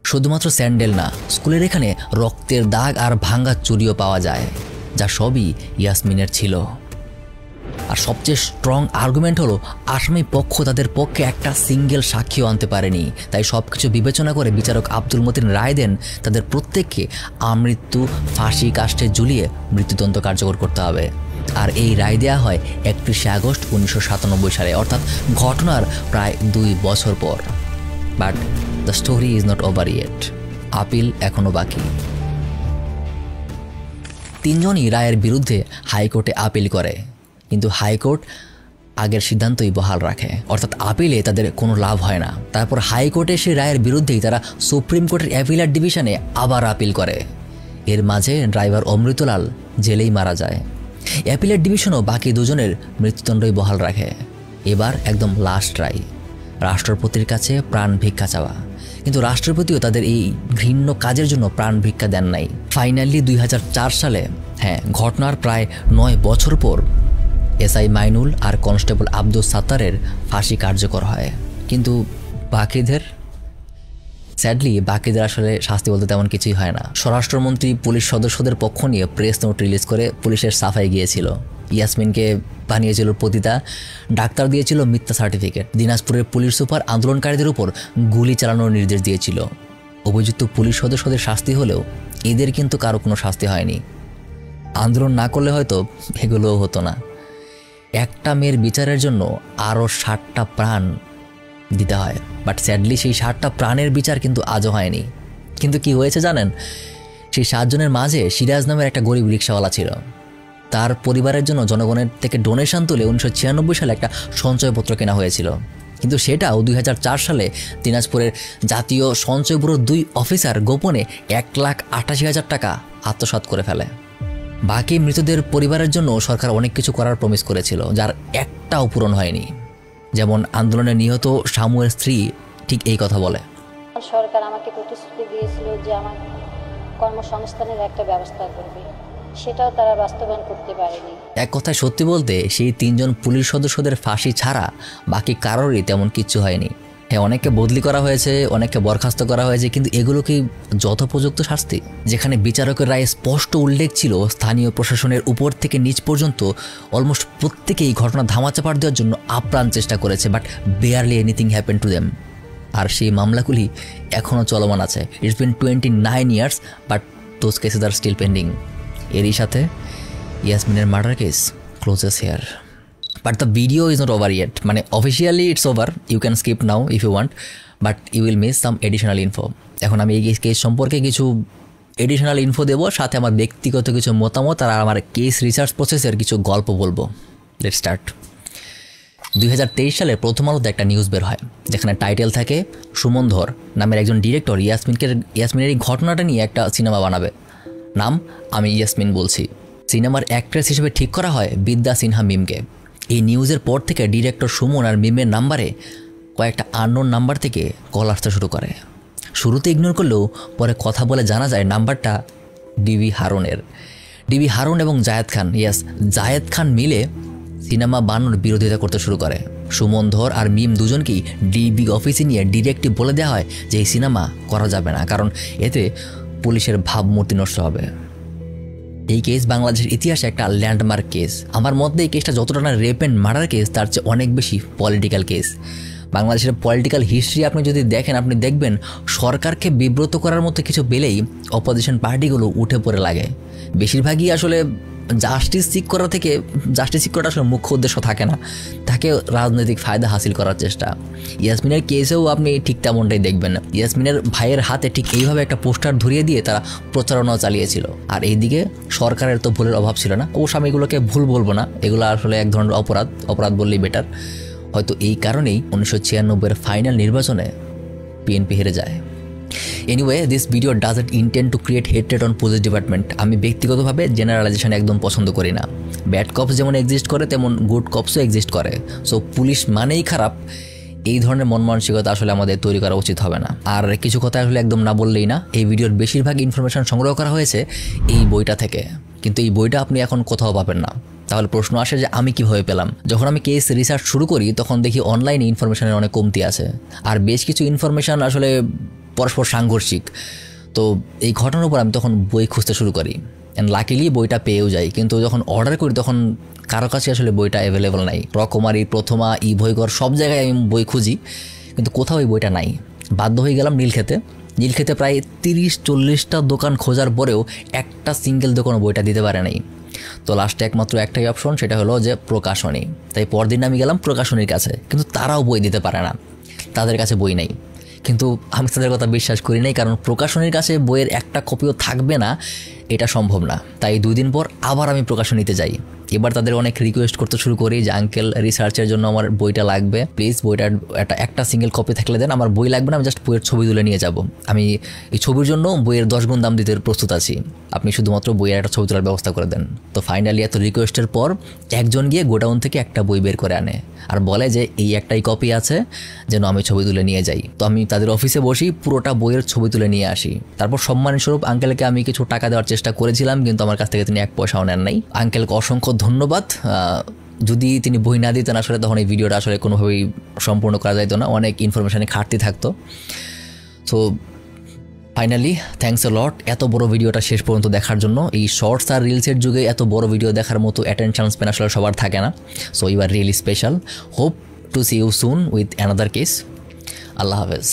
শুধুমাত্র স্যান্ডেল না, স্কুলের এখানে রক্তের দাগ আর ভাঙা চুরিও পাওয়া যায়, যা সবই ইয়াসমিনের ছিল। আর সবচেয়ে স্ট্রং আর্গুমেন্ট হলো আসামি পক্ষ তাদের পক্ষে একটা সিঙ্গেল সাক্ষীও আনতে পারেনি। তাই সব কিছু বিবেচনা করে বিচারক আব্দুল মতিন রায় দেন তাদের প্রত্যেককে আমৃত্যু ফাঁসি কাষ্ঠে ঝুলিয়ে মৃত্যুদণ্ড কার্যকর করতে হবে। আর এই রায় দেওয়া হয় 31শে আগস্ট 1997 সালে, অর্থাৎ ঘটনার প্রায় 2 বছর পর। But the story is not over yet. Appeal এখনও বাকি। 3 জনই রায়ের বিরুদ্ধে হাইকোর্টে আপিল করে, কিন্তু হাইকোর্ট আগের সিদ্ধান্তই বহাল রাখে, অর্থাৎ আপিলে তাদের কোনো লাভ হয় না। তারপর হাইকোর্টে সেই রায়ের বিরুদ্ধেই তারা সুপ্রিম কোর্টের অ্যাপিলেট ডিভিশনে আবার আপিল করে। এর মাঝে ড্রাইভার অমৃতলাল জেলেই মারা যায়। অ্যাপিলেট ডিভিশনও বাকি 2 জনের মৃত্যুদণ্ডই বহাল রাখে। এবার একদম লাস্ট রায়, রাষ্ট্রপতির কাছে প্রাণ ভিক্ষা চাওয়া। কিন্তু রাষ্ট্রপতিও তাদের এই ঘৃণ্য কাজের জন্য প্রাণ ভিক্ষা দেন নাই। ফাইনালি 2004 সালে, ঘটনার প্রায় 9 বছর পর এসআই মাইনুল আর কনস্টেবল আব্দুল সাত্তারের ফাঁসি কার্যকর হয়। কিন্তু বাকিদের আসলে শাস্তি বলতে তেমন কিছুই হয় না। স্বরাষ্ট্রমন্ত্রী পুলিশ সদস্যদের পক্ষ নিয়ে প্রেস নোট রিলিজ করে পুলিশের সাফাই গিয়েছিল। ইয়াসমিনকে বানিয়েছিল পতিতা, ডাক্তার দিয়েছিল মিথ্যা সার্টিফিকেট, দিনাজপুরের পুলিশ সুপার আন্দোলনকারীদের উপর গুলি চালানোর নির্দেশ দিয়েছিল। অভিযুক্ত পুলিশ সদস্যদের শাস্তি হলেও এদের কিন্তু কারো কোনো শাস্তি হয়নি। আন্দোলন না করলে হয়তো এগুলোও হতো না। একটা মেয়ের বিচারের জন্য আরও 60টা প্রাণ দিতে হয়, বাট স্যাডলি সেই 60টা প্রাণের বিচার কিন্তু আজও হয়নি। কিন্তু কি হয়েছে জানেন? সেই 7 জনের মাঝে সিরাজ নামের একটা গরিব রিক্সাওয়ালা ছিল। তার পরিবারের জন্য জনগণের থেকে ডোনেশন তুলে 1996 সালে একটা সঞ্চয়পত্র কেনা হয়েছিল, কিন্তু সেটাও 2004 সালে দিনাজপুরের জাতীয় সঞ্চয় ব্যুরোর 2 অফিসার গোপনে 1,88,000 টাকা আত্মসাৎ করে ফেলে। বাকি মৃতদের পরিবারের জন্য সরকার অনেক কিছু করার প্রমিস করেছিল, যার একটাও পূরণ হয়নি। যেমন আন্দোলনে নিহত শামুয়ের স্ত্রী ঠিক এই কথা বলে, সরকার আমাকে প্রতিশ্রুতি দিয়েছিল যে আমার কর্মসংস্থানের একটা ব্যবস্থা করবে, সেটাও তারা বাস্তবায়ন করতে পারেনি। এক কথায় সত্যি বলতে সেই 3 জন পুলিশ সদস্যদের ফাঁসি ছাড়া বাকি কারোরই তেমন কিচ্ছু হয়নি। অনেককে বদলি করা হয়েছে, অনেককে বরখাস্ত করা হয়েছে, কিন্তু এগুলো কি যথোপযুক্ত শাস্তি? যেখানে বিচারকের রায়ে স্পষ্ট উল্লেখ ছিল স্থানীয় প্রশাসনের উপর থেকে নিচ পর্যন্ত অলমোস্ট প্রত্যেকেই ঘটনা ধামাচাপা দেওয়ার জন্য আপ্রাণ চেষ্টা করেছে, but barely anything happen to them. আর সেই মামলাগুলি এখনও চলমান আছে। It's been 29 years, but those cases are still pending. এরই সাথে ইয়াসমিনের murder case closes here. But the video is not over yet. মানে officially it's over, you can skip now if you want, but you will miss some additional info. এখন আমি এই case সম্পর্কে কিছু additional info দেবো, সাথে আমার ব্যক্তিগত কিছু মতামত আর আমার কেস রিসার্চ প্রসেসের কিছু গল্প বলবো। Let's start. 2023 সালে প্রথম আলোতে একটা নিউজ বের হয়, যেখানে টাইটেল থাকে সুমন ধর নামের একজন ডিরেক্টর ইয়াসমিনের এই ঘটনাটা নিয়ে একটা সিনেমা বানাবে। নাম আমি ইয়াসমিন বলছি। সিনেমার অ্যাক্ট্রেস হিসেবে ঠিক করা হয় বিদ্যা সিনহা মিমকে। এই নিউজের পর থেকে ডিরেক্টর সুমন আর মিমের নাম্বারে কয়েকটা আননোন নাম্বার থেকে কল আসতে শুরু করে। শুরুতে ইগনোর করলেও পরে কথা বলে জানা যায় নাম্বারটা ডিবি হারুনের। ডিবি হারুন এবং জায়েদ খান মিলে সিনেমা বানানোর বিরোধিতা করতে শুরু করে। সুমন ধর আর মিম দুজনকেই ডিবি অফিসে নিয়ে ডিরেক্টলি বলে দেওয়া হয় যে এই সিনেমা করা যাবে না, কারণ এতে পুলিশের ভাবমূর্তি নষ্ট হবে। এই কেস বাংলাদেশের ইতিহাসে একটা ল্যান্ডমার্ক কেস। আমার মধ্যে এই কেসটা যতটা না রেপ অ্যান্ড মার্ডার কেস, তার চেয়ে অনেক বেশি পলিটিক্যাল কেস। বাংলাদেশের পলিটিক্যাল হিস্ট্রি আপনি যদি দেখেন, আপনি দেখবেন সরকারকে বিব্রত করার মতো কিছু পেলেই অপোজিশন পার্টিগুলো উঠে পড়ে লাগে। বেশিরভাগই আসলে জাস্টিস সিক করাটা আসলে মুখ্য উদ্দেশ্য থাকে না, থাকে রাজনৈতিক ফায়দা হাসিল করার চেষ্টা। ইয়াসমিনের কেসেও আপনি ঠিক তেমনটাই দেখবেন। ইয়াসমিনের ভাইয়ের হাতে ঠিক এইভাবে একটা পোস্টার ধরিয়ে দিয়ে তারা প্রচারণাও চালিয়েছিল। আর এইদিকে সরকারের তো ভুলের অভাব ছিল না। অবশ্য আমি এগুলোকে ভুল বলবো না, এগুলো আসলে এক ধরনের অপরাধ বললেই বেটার। হয়তো এই কারণেই 1996-এর ফাইনাল নির্বাচনে বিএনপি হেরে যায়। Anyway, this video doesn't intend to create hatred on police department. আমি ব্যক্তিগতভাবে জেনারেলাইজেশন একদম পছন্দ করি না। ব্যাড কপস যেমন এক্সিস্ট করে, তেমন গুড কপসও এক্সিস্ট করে। সো পুলিশ মানেই খারাপ এই ধরনের মন মানসিকতা আসলে আমাদের তৈরি করা উচিত হবে না। আর কিছু কথা আসলে একদম না বললেই না, এই ভিডিওর বেশিরভাগ ইনফরমেশন সংগ্রহ করা হয়েছে এই বইটা থেকে, কিন্তু এই বইটা আপনি এখন কোথাও পাবেন না। তাহলে প্রশ্ন আসে যে আমি কিভাবে পেলাম? যখন আমি কেস রিসার্চ শুরু করি তখন দেখি অনলাইনে ইনফরমেশনের অনেক কমতি আছে, আর বেশ কিছু ইনফরমেশন আসলে পরস্পর সাংঘর্ষিক। তো এই ঘটনার উপর আমি তখন বই খুঁজতে শুরু করি, অ্যান্ড লাকিলি বইটা পেয়েও যাই। কিন্তু যখন অর্ডার করি তখন কারো কাছে আসলে বইটা অ্যাভেলেবল নাই। রকমারি, প্রথমা, ই বইঘর সব জায়গায় আমি বই খুঁজি, কিন্তু কোথাও এই বইটা নাই। বাধ্য হয়ে গেলাম নীলক্ষেতে প্রায় 30-40টা দোকান খোঁজার পরেও একটা সিঙ্গেল দোকানও বইটা দিতে পারে নাই। তো লাস্টে একমাত্র একটাই অপশন, সেটা হলো যে প্রকাশনী। তাই পরদিন আমি গেলাম প্রকাশনীর কাছে, কিন্তু তারাও বই দিতে পারে না, তাদের কাছে বই নেই। কিন্তু আমি তাদের কথা বিশ্বাস করি নাই, কারণ প্রকাশনীর কাছে বইয়ের একটা কপিও থাকবে না এটা সম্ভব না। তাই 2 দিন পর আবার আমি প্রকাশনীতে যাই। এবার তাদের অনেক রিকোয়েস্ট করতে শুরু করি যে আঙ্কেল রিসার্চের জন্য আমার বইটা লাগবে, প্লিজ বইটার একটা সিঙ্গেল কপি থাকলে দেন, আমার বই লাগবে না, আমি জাস্ট বইয়ের ছবি তুলে নিয়ে যাব। আমি এই ছবির জন্য বইয়ের 10 গুণ দাম দিতে প্রস্তুত আছি, আপনি শুধুমাত্র বইয়ের একটা ছবি তোলার ব্যবস্থা করে দেন। তো ফাইনালি এত রিকোয়েস্টের পর একজন গিয়ে গোডাউন থেকে একটা বই বের করে আনে আর বলে যে এই একটাই কপি আছে, যেন আমি ছবি তুলে নিয়ে যাই। তো আমি তাদের অফিসে বসি, পুরোটা বইয়ের ছবি তুলে নিয়ে আসি। তারপর সম্মানস্বরূপ আঙ্কেলকে আমি কিছু টাকা দেওয়ার চেষ্টা করেছিলাম, কিন্তু আমার কাছ থেকে তিনি 1 পয়সাও নেন নাই। আঙ্কেলকে অসংখ্য ধন্যবাদ। যদি তিনি বই না দিতেন আসলে তখন এই ভিডিওটা আসলে কোনোভাবেই সম্পূর্ণ করা যাইতো না, অনেক ইনফরমেশনে ঘাটতি থাকতো। সো ফাইনালি থ্যাঙ্কস এ লট এত বড় ভিডিওটা শেষ পর্যন্ত দেখার জন্য। এই শর্টস আর রিলসের যুগে এত বড় ভিডিও দেখার মতো অ্যাটেনশন স্প্যান আসলে সবার থাকে না। So you are really special. Hope to see you soon with another case. আল্লাহ হাফেজ।